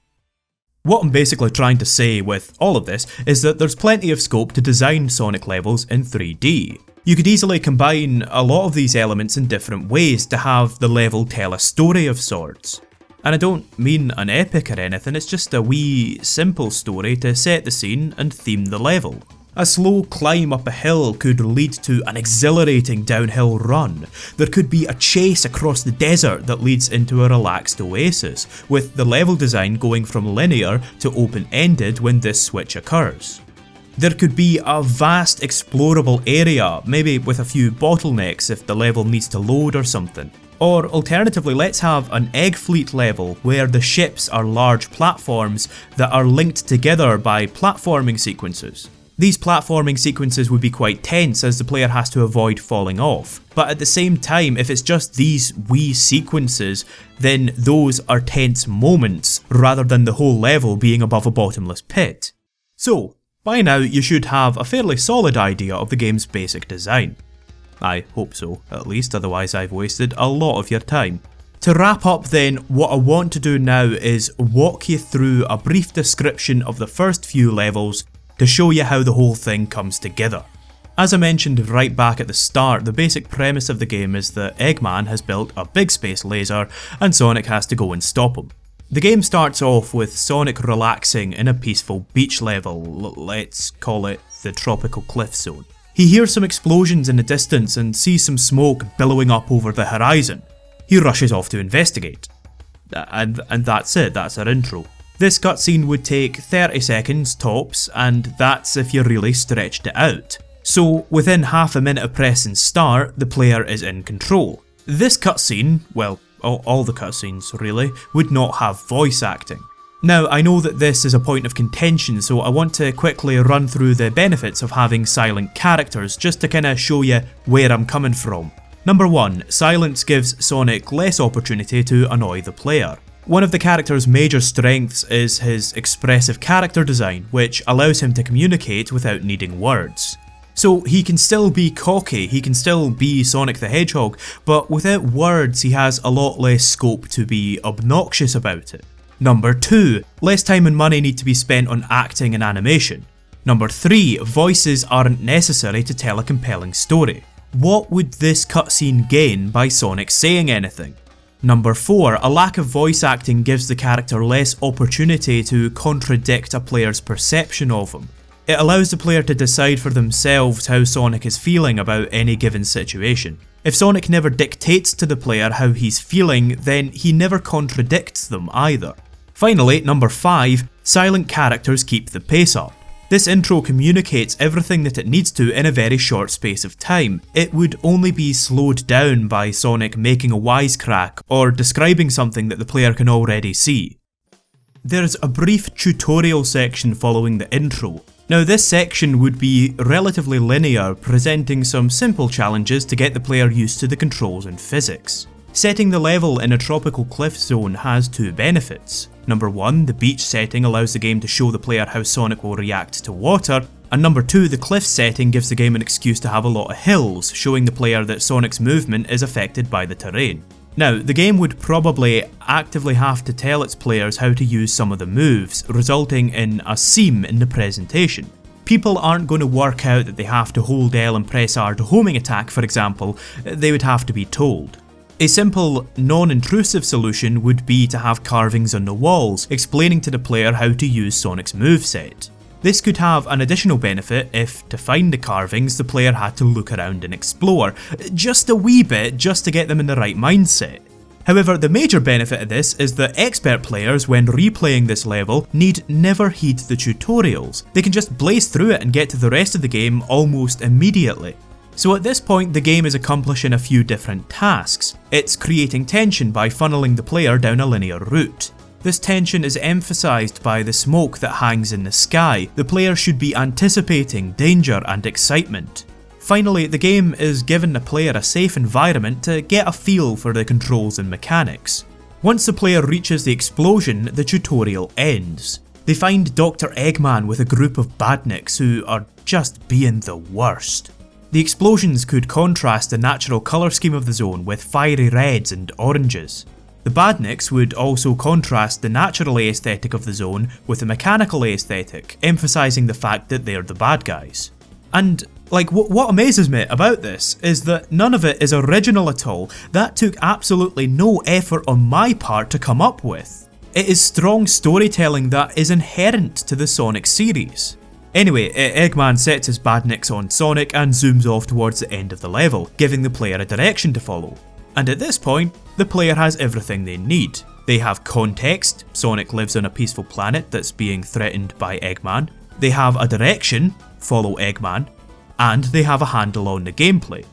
What I'm basically trying to say with all of this is that there's plenty of scope to design Sonic levels in 3D. You could easily combine a lot of these elements in different ways to have the level tell a story of sorts. And I don't mean an epic or anything, it's just a wee, simple story to set the scene and theme the level. A slow climb up a hill could lead to an exhilarating downhill run. There could be a chase across the desert that leads into a relaxed oasis, with the level design going from linear to open-ended when this switch occurs. There could be a vast explorable area, maybe with a few bottlenecks if the level needs to load or something. Or alternatively, let's have an egg fleet level where the ships are large platforms that are linked together by platforming sequences. These platforming sequences would be quite tense as the player has to avoid falling off, but at the same time, if it's just these wee sequences, then those are tense moments rather than the whole level being above a bottomless pit. So, by now you should have a fairly solid idea of the game's basic design. I hope so, at least, otherwise I've wasted a lot of your time. To wrap up then, what I want to do now is walk you through a brief description of the first few levels to show you how the whole thing comes together. As I mentioned right back at the start, the basic premise of the game is that Eggman has built a big space laser and Sonic has to go and stop him. The game starts off with Sonic relaxing in a peaceful beach level, let's call it the tropical cliff zone. He hears some explosions in the distance and sees some smoke billowing up over the horizon. He rushes off to investigate. And that's it, that's our intro. This cutscene would take 30 seconds tops, and that's if you really stretched it out. So within half a minute of pressing start, the player is in control. This cutscene, well, all the cutscenes really, would not have voice acting. Now, I know that this is a point of contention, so I want to quickly run through the benefits of having silent characters, just to kinda show you where I'm coming from. Number 1, silence gives Sonic less opportunity to annoy the player. One of the character's major strengths is his expressive character design, which allows him to communicate without needing words. So he can still be cocky, he can still be Sonic the Hedgehog, but without words he has a lot less scope to be obnoxious about it. Number 2, less time and money need to be spent on acting and animation. Number 3, voices aren't necessary to tell a compelling story. What would this cutscene gain by Sonic saying anything? Number 4, a lack of voice acting gives the character less opportunity to contradict a player's perception of him. It allows the player to decide for themselves how Sonic is feeling about any given situation. If Sonic never dictates to the player how he's feeling, then he never contradicts them either. Finally, number 5, silent characters keep the pace up. This intro communicates everything that it needs to in a very short space of time. It would only be slowed down by Sonic making a wisecrack or describing something that the player can already see. There's a brief tutorial section following the intro. Now this section would be relatively linear, presenting some simple challenges to get the player used to the controls and physics. Setting the level in a tropical cliff zone has 2 benefits. Number 1, the beach setting allows the game to show the player how Sonic will react to water, and number 2, the cliff setting gives the game an excuse to have a lot of hills, showing the player that Sonic's movement is affected by the terrain. Now, the game would probably actively have to tell its players how to use some of the moves, resulting in a seam in the presentation. People aren't going to work out that they have to hold L and press R to homing attack, for example, they would have to be told. A simple, non-intrusive solution would be to have carvings on the walls, explaining to the player how to use Sonic's moveset. This could have an additional benefit if, to find the carvings, the player had to look around and explore, just a wee bit just to get them in the right mindset. However, the major benefit of this is that expert players, when replaying this level, need never heed the tutorials. They can just blaze through it and get to the rest of the game almost immediately. So at this point, the game is accomplishing a few different tasks. It's creating tension by funneling the player down a linear route. This tension is emphasised by the smoke that hangs in the sky. The player should be anticipating danger and excitement. Finally, the game is giving the player a safe environment to get a feel for the controls and mechanics. Once the player reaches the explosion, the tutorial ends. They find Dr. Eggman with a group of badniks who are just being the worst. The explosions could contrast the natural colour scheme of the zone with fiery reds and oranges. The badniks would also contrast the natural aesthetic of the zone with the mechanical aesthetic, emphasising the fact that they're the bad guys. And what amazes me about this is that none of it is original at all. That took absolutely no effort on my part to come up with. It is strong storytelling that is inherent to the Sonic series. Anyway, Eggman sets his badniks on Sonic and zooms off towards the end of the level, giving the player a direction to follow. And at this point, the player has everything they need. They have context, Sonic lives on a peaceful planet that's being threatened by Eggman. They have a direction, follow Eggman. And they have a handle on the gameplay.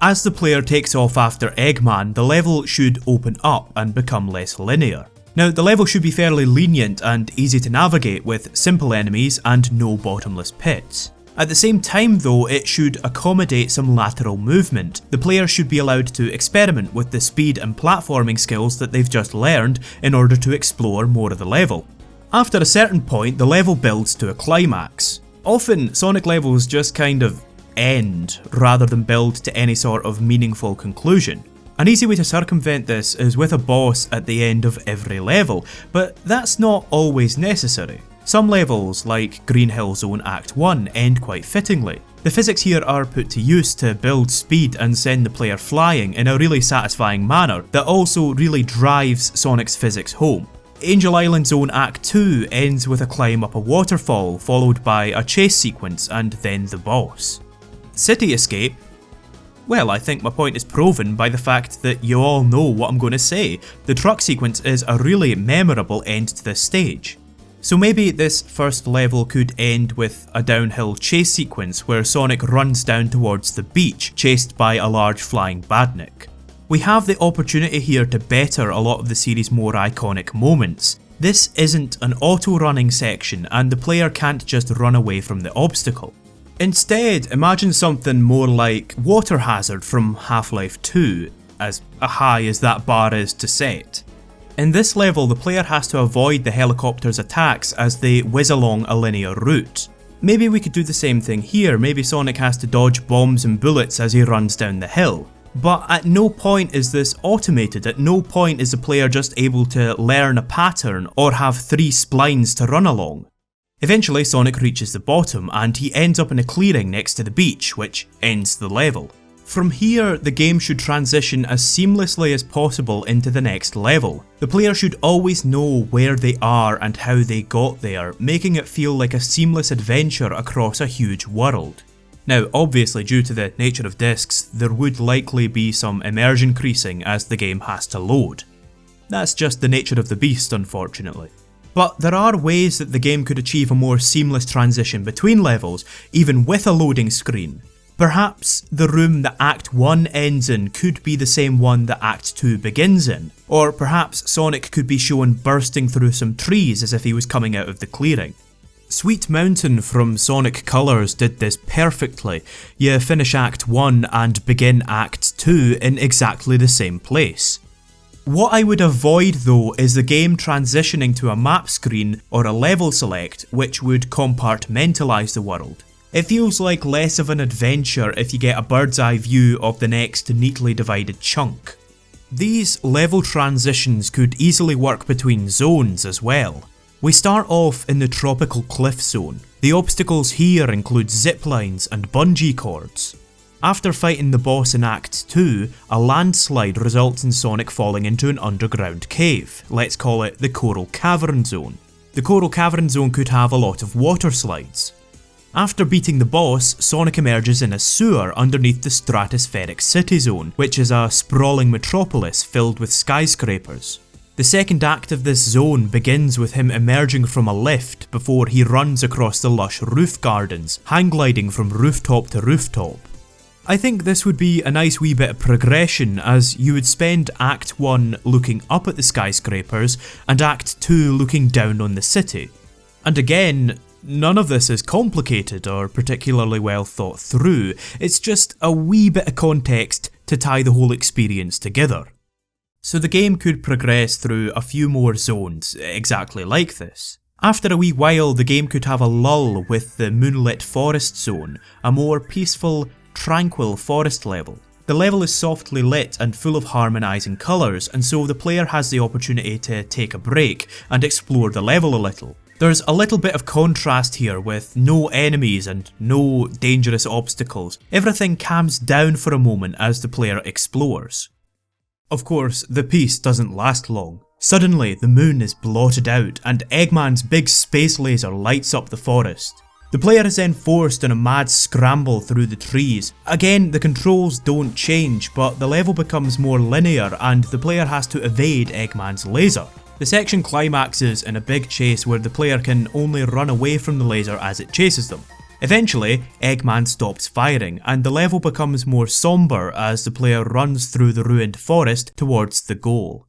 As the player takes off after Eggman, the level should open up and become less linear. Now, the level should be fairly lenient and easy to navigate with simple enemies and no bottomless pits. At the same time though, it should accommodate some lateral movement. The player should be allowed to experiment with the speed and platforming skills that they've just learned in order to explore more of the level. After a certain point, the level builds to a climax. Often, Sonic levels just kind of end rather than build to any sort of meaningful conclusion. An easy way to circumvent this is with a boss at the end of every level, but that's not always necessary. Some levels, like Green Hill Zone Act 1, end quite fittingly. The physics here are put to use to build speed and send the player flying in a really satisfying manner that also really drives Sonic's physics home. Angel Island Zone Act 2 ends with a climb up a waterfall, followed by a chase sequence and then the boss. City Escape? Well, I think my point is proven by the fact that you all know what I'm going to say. The truck sequence is a really memorable end to this stage. So maybe this first level could end with a downhill chase sequence where Sonic runs down towards the beach, chased by a large flying badnik. We have the opportunity here to better a lot of the series' more iconic moments. This isn't an auto-running section and the player can't just run away from the obstacle. Instead, imagine something more like Water Hazard from Half-Life 2, as high as that bar is to set. In this level, the player has to avoid the helicopter's attacks as they whiz along a linear route. Maybe we could do the same thing here, maybe Sonic has to dodge bombs and bullets as he runs down the hill. But at no point is this automated, at no point is the player just able to learn a pattern or have 3 splines to run along. Eventually Sonic reaches the bottom and he ends up in a clearing next to the beach, which ends the level. From here, the game should transition as seamlessly as possible into the next level. The player should always know where they are and how they got there, making it feel like a seamless adventure across a huge world. Now, obviously due to the nature of discs, there would likely be some immersion creasing as the game has to load. That's just the nature of the beast, unfortunately. But there are ways that the game could achieve a more seamless transition between levels, even with a loading screen. Perhaps the room that Act 1 ends in could be the same one that Act 2 begins in, or perhaps Sonic could be shown bursting through some trees as if he was coming out of the clearing. Sweet Mountain from Sonic Colors did this perfectly. You finish Act 1 and begin Act 2 in exactly the same place. What I would avoid though is the game transitioning to a map screen or a level select which would compartmentalise the world. It feels like less of an adventure if you get a bird's eye view of the next neatly divided chunk. These level transitions could easily work between zones as well. We start off in the tropical cliff zone. The obstacles here include zip lines and bungee cords. After fighting the boss in Act 2, a landslide results in Sonic falling into an underground cave. Let's call it the Coral Cavern Zone. The Coral Cavern Zone could have a lot of water slides. After beating the boss, Sonic emerges in a sewer underneath the Stratospheric City Zone, which is a sprawling metropolis filled with skyscrapers. The second act of this zone begins with him emerging from a lift before he runs across the lush roof gardens, hang gliding from rooftop to rooftop. I think this would be a nice wee bit of progression as you would spend Act 1 looking up at the skyscrapers and Act 2 looking down on the city. And again, none of this is complicated or particularly well thought through, it's just a wee bit of context to tie the whole experience together. So the game could progress through a few more zones exactly like this. After a wee while, the game could have a lull with the Moonlit Forest Zone, a more peaceful, tranquil forest level. The level is softly lit and full of harmonising colours, and so the player has the opportunity to take a break and explore the level a little. There's a little bit of contrast here with no enemies and no dangerous obstacles. Everything calms down for a moment as the player explores. Of course, the peace doesn't last long. Suddenly, the moon is blotted out and Eggman's big space laser lights up the forest. The player is then forced on a mad scramble through the trees. Again, the controls don't change, but the level becomes more linear and the player has to evade Eggman's laser. The section climaxes in a big chase where the player can only run away from the laser as it chases them. Eventually, Eggman stops firing, and the level becomes more sombre as the player runs through the ruined forest towards the goal.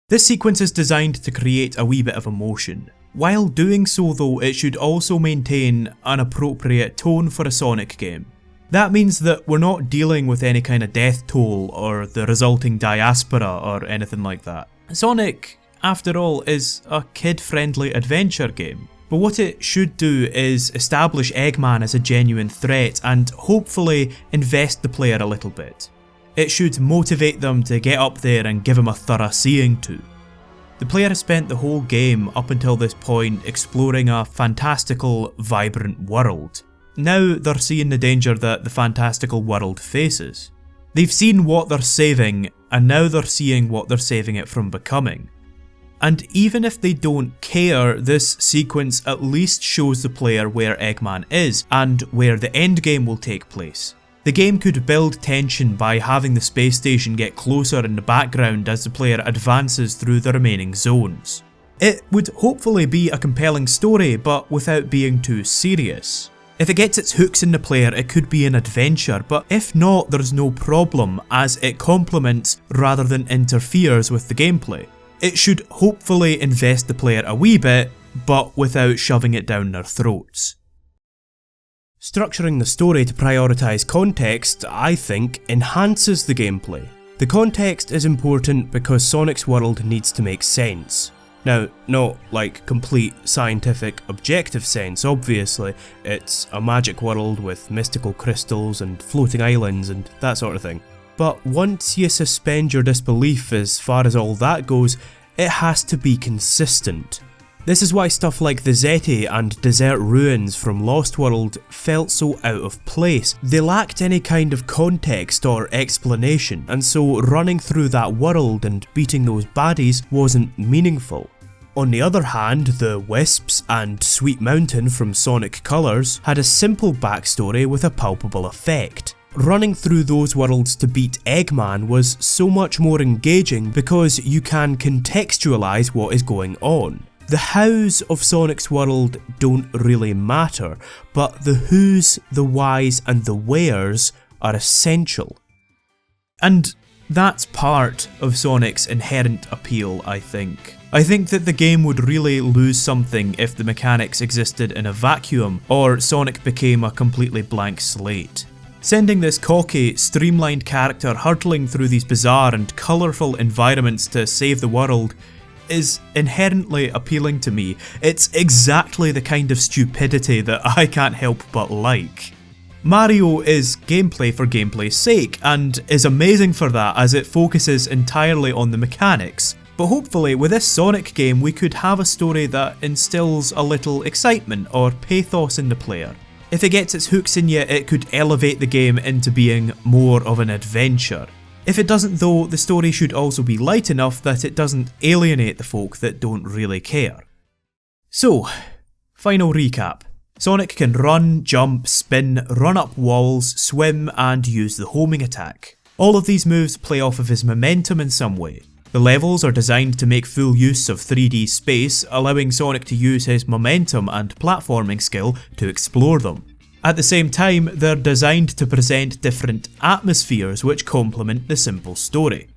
This sequence is designed to create a wee bit of emotion. While doing so though, it should also maintain an appropriate tone for a Sonic game. That means that we're not dealing with any kind of death toll or the resulting diaspora or anything like that. Sonic, after all, is a kid-friendly adventure game. But what it should do is establish Eggman as a genuine threat and hopefully invest the player a little bit. It should motivate them to get up there and give him a thorough seeing to. The player has spent the whole game up until this point exploring a fantastical, vibrant world. Now they're seeing the danger that the fantastical world faces. They've seen what they're saving, and now they're seeing what they're saving it from becoming. And even if they don't care, this sequence at least shows the player where Eggman is and where the endgame will take place. The game could build tension by having the space station get closer in the background as the player advances through the remaining zones. It would hopefully be a compelling story, but without being too serious. If it gets its hooks in the player, it could be an adventure, but if not, there's no problem, as it complements rather than interferes with the gameplay. It should hopefully invest the player a wee bit, but without shoving it down their throats. Structuring the story to prioritise context, I think, enhances the gameplay. The context is important because Sonic's world needs to make sense. Now, not like complete scientific objective sense, obviously. It's a magic world with mystical crystals and floating islands and that sort of thing. But once you suspend your disbelief as far as all that goes, it has to be consistent. This is why stuff like the Zeti and Desert Ruins from Lost World felt so out of place. They lacked any kind of context or explanation, and so running through that world and beating those baddies wasn't meaningful. On the other hand, the Wisps and Sweet Mountain from Sonic Colors had a simple backstory with a palpable effect. Running through those worlds to beat Eggman was so much more engaging because you can contextualise what is going on. The hows of Sonic's world don't really matter, but the whos, the whys and the wheres are essential. And that's part of Sonic's inherent appeal, I think. I think that the game would really lose something if the mechanics existed in a vacuum, or Sonic became a completely blank slate. Sending this cocky, streamlined character hurtling through these bizarre and colourful environments to save the world is inherently appealing to me. It's exactly the kind of stupidity that I can't help but like. Mario is gameplay for gameplay's sake, and is amazing for that as it focuses entirely on the mechanics. But hopefully with this Sonic game we could have a story that instills a little excitement or pathos in the player. If it gets its hooks in you, it could elevate the game into being more of an adventure. If it doesn't though, the story should also be light enough that it doesn't alienate the folk that don't really care. So, final recap. Sonic can run, jump, spin, run up walls, swim and use the homing attack. All of these moves play off of his momentum in some way. The levels are designed to make full use of 3D space, allowing Sonic to use his momentum and platforming skill to explore them. At the same time, they're designed to present different atmospheres which complement the simple story.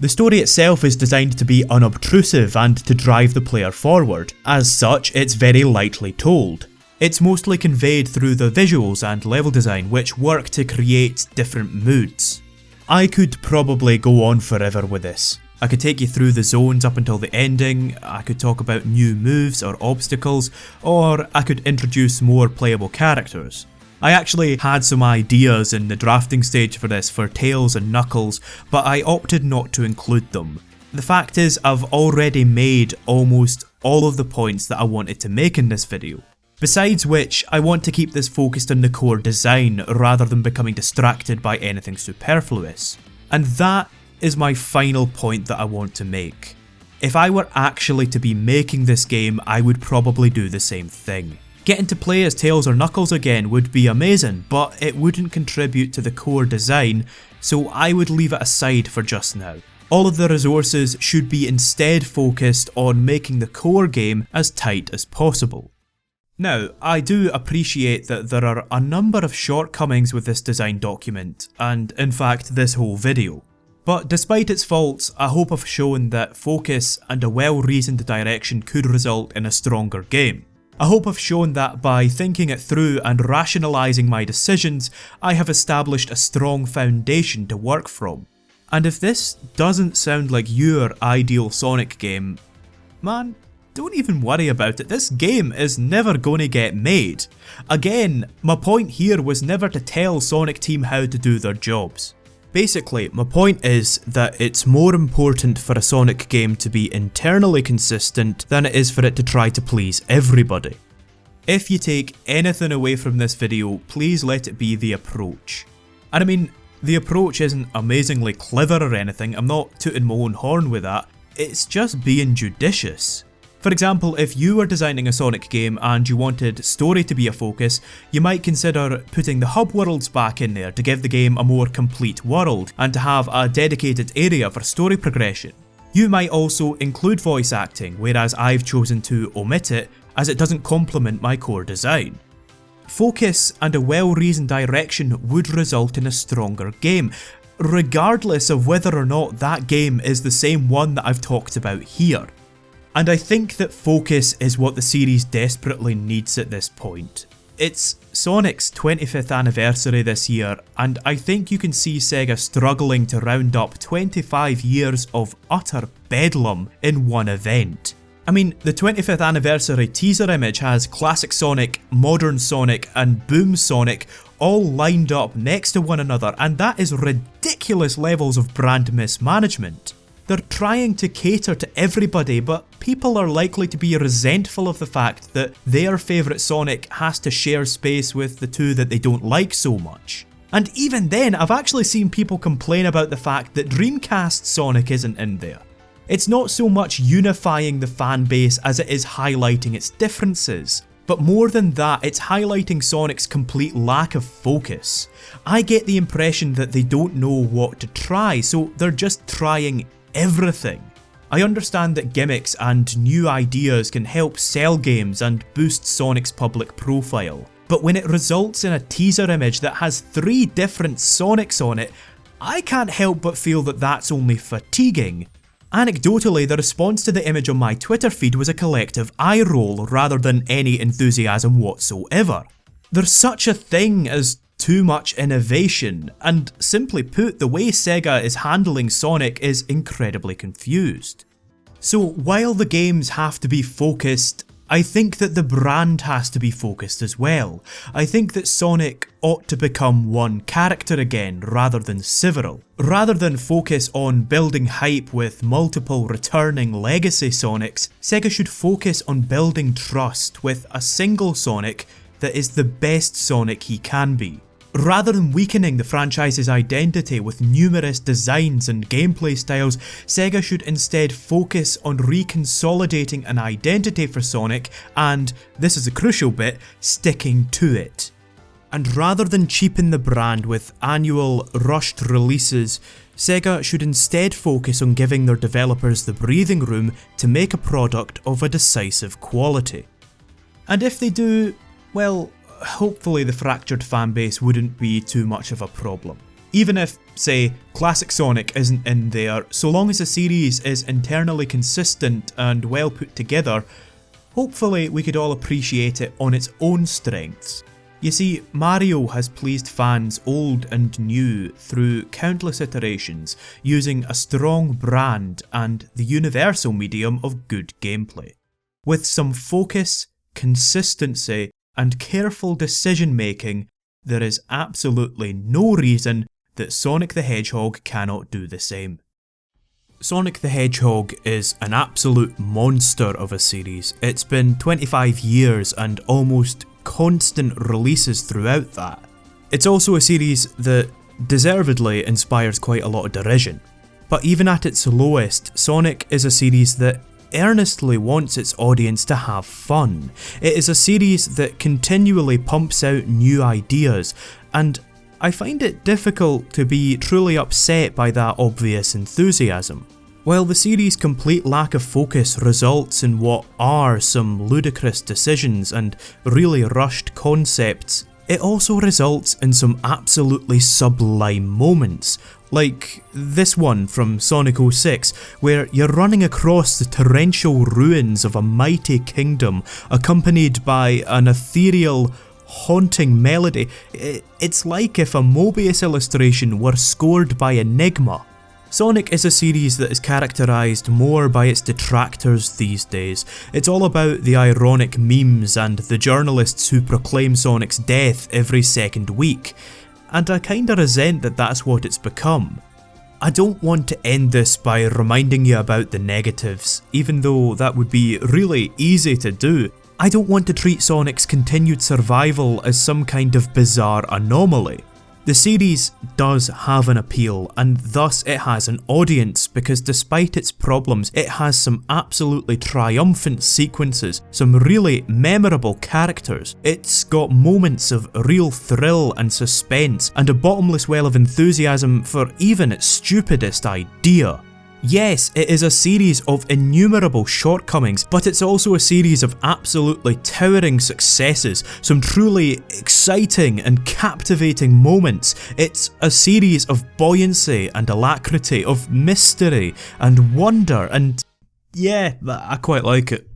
The story itself is designed to be unobtrusive and to drive the player forward. As such, it's very lightly told. It's mostly conveyed through the visuals and level design, which work to create different moods. I could probably go on forever with this. I could take you through the zones up until the ending, I could talk about new moves or obstacles, or I could introduce more playable characters. I actually had some ideas in the drafting stage for this for Tails and Knuckles, but I opted not to include them. The fact is, I've already made almost all of the points that I wanted to make in this video. Besides which, I want to keep this focused on the core design rather than becoming distracted by anything superfluous. And that is my final point that I want to make. If I were actually to be making this game, I would probably do the same thing. Getting to play as Tails or Knuckles again would be amazing, but it wouldn't contribute to the core design, so I would leave it aside for just now. All of the resources should be instead focused on making the core game as tight as possible. Now, I do appreciate that there are a number of shortcomings with this design document, and in fact this whole video. But despite its faults, I hope I've shown that focus and a well-reasoned direction could result in a stronger game. I hope I've shown that by thinking it through and rationalising my decisions, I have established a strong foundation to work from. And if this doesn't sound like your ideal Sonic game, man, don't even worry about it, this game is never gonna get made. Again, my point here was never to tell Sonic Team how to do their jobs. Basically, my point is that it's more important for a Sonic game to be internally consistent than it is for it to try to please everybody. If you take anything away from this video, please let it be the approach. And I mean, the approach isn't amazingly clever or anything, I'm not tooting my own horn with that, it's just being judicious. For example, if you were designing a Sonic game and you wanted story to be a focus, you might consider putting the hub worlds back in there to give the game a more complete world and to have a dedicated area for story progression. You might also include voice acting, whereas I've chosen to omit it as it doesn't complement my core design. Focus and a well-reasoned direction would result in a stronger game, regardless of whether or not that game is the same one that I've talked about here. And I think that focus is what the series desperately needs at this point. It's Sonic's 25th anniversary this year, and I think you can see Sega struggling to round up 25 years of utter bedlam in one event. I mean, the 25th anniversary teaser image has Classic Sonic, Modern Sonic, and Boom Sonic all lined up next to one another, and that is ridiculous levels of brand mismanagement. They're trying to cater to everybody, but people are likely to be resentful of the fact that their favourite Sonic has to share space with the two that they don't like so much. And even then, I've actually seen people complain about the fact that Dreamcast Sonic isn't in there. It's not so much unifying the fan base as it is highlighting its differences. But more than that, it's highlighting Sonic's complete lack of focus. I get the impression that they don't know what to try, so they're just trying everything. I understand that gimmicks and new ideas can help sell games and boost Sonic's public profile, but when it results in a teaser image that has 3 different Sonics on it, I can't help but feel that that's only fatiguing. Anecdotally, the response to the image on my Twitter feed was a collective eye roll rather than any enthusiasm whatsoever. There's such a thing as too much innovation, and simply put, the way Sega is handling Sonic is incredibly confused. So while the games have to be focused, I think that the brand has to be focused as well. I think that Sonic ought to become one character again rather than several. Rather than focus on building hype with multiple returning legacy Sonics, Sega should focus on building trust with a single Sonic that is the best Sonic he can be. Rather than weakening the franchise's identity with numerous designs and gameplay styles, Sega should instead focus on reconsolidating an identity for Sonic and, this is a crucial bit, sticking to it. And rather than cheapen the brand with annual, rushed releases, Sega should instead focus on giving their developers the breathing room to make a product of a decisive quality. And if they do, well, hopefully the fractured fanbase wouldn't be too much of a problem. Even if, say, Classic Sonic isn't in there, so long as the series is internally consistent and well put together, hopefully we could all appreciate it on its own strengths. You see, Mario has pleased fans old and new through countless iterations, using a strong brand and the universal medium of good gameplay. With some focus, consistency, and careful decision making, there is absolutely no reason that Sonic the Hedgehog cannot do the same. Sonic the Hedgehog is an absolute monster of a series. It's been 25 years and almost constant releases throughout that. It's also a series that deservedly inspires quite a lot of derision. But even at its lowest, Sonic is a series that earnestly wants its audience to have fun. It is a series that continually pumps out new ideas, and I find it difficult to be truly upset by that obvious enthusiasm. While the series' complete lack of focus results in what are some ludicrous decisions and really rushed concepts, it also results in some absolutely sublime moments, like this one from Sonic 06, where you're running across the torrential ruins of a mighty kingdom accompanied by an ethereal, haunting melody. It's like if a Mobius illustration were scored by Enigma. Sonic is a series that is characterised more by its detractors these days. It's all about the ironic memes and the journalists who proclaim Sonic's death every second week, and I kinda resent that that's what it's become. I don't want to end this by reminding you about the negatives, even though that would be really easy to do. I don't want to treat Sonic's continued survival as some kind of bizarre anomaly. The series does have an appeal, and thus it has an audience, because despite its problems, it has some absolutely triumphant sequences, some really memorable characters. It's got moments of real thrill and suspense, and a bottomless well of enthusiasm for even its stupidest idea. Yes, it is a series of innumerable shortcomings, but it's also a series of absolutely towering successes, some truly exciting and captivating moments. It's a series of buoyancy and alacrity, of mystery and wonder, and yeah, I quite like it.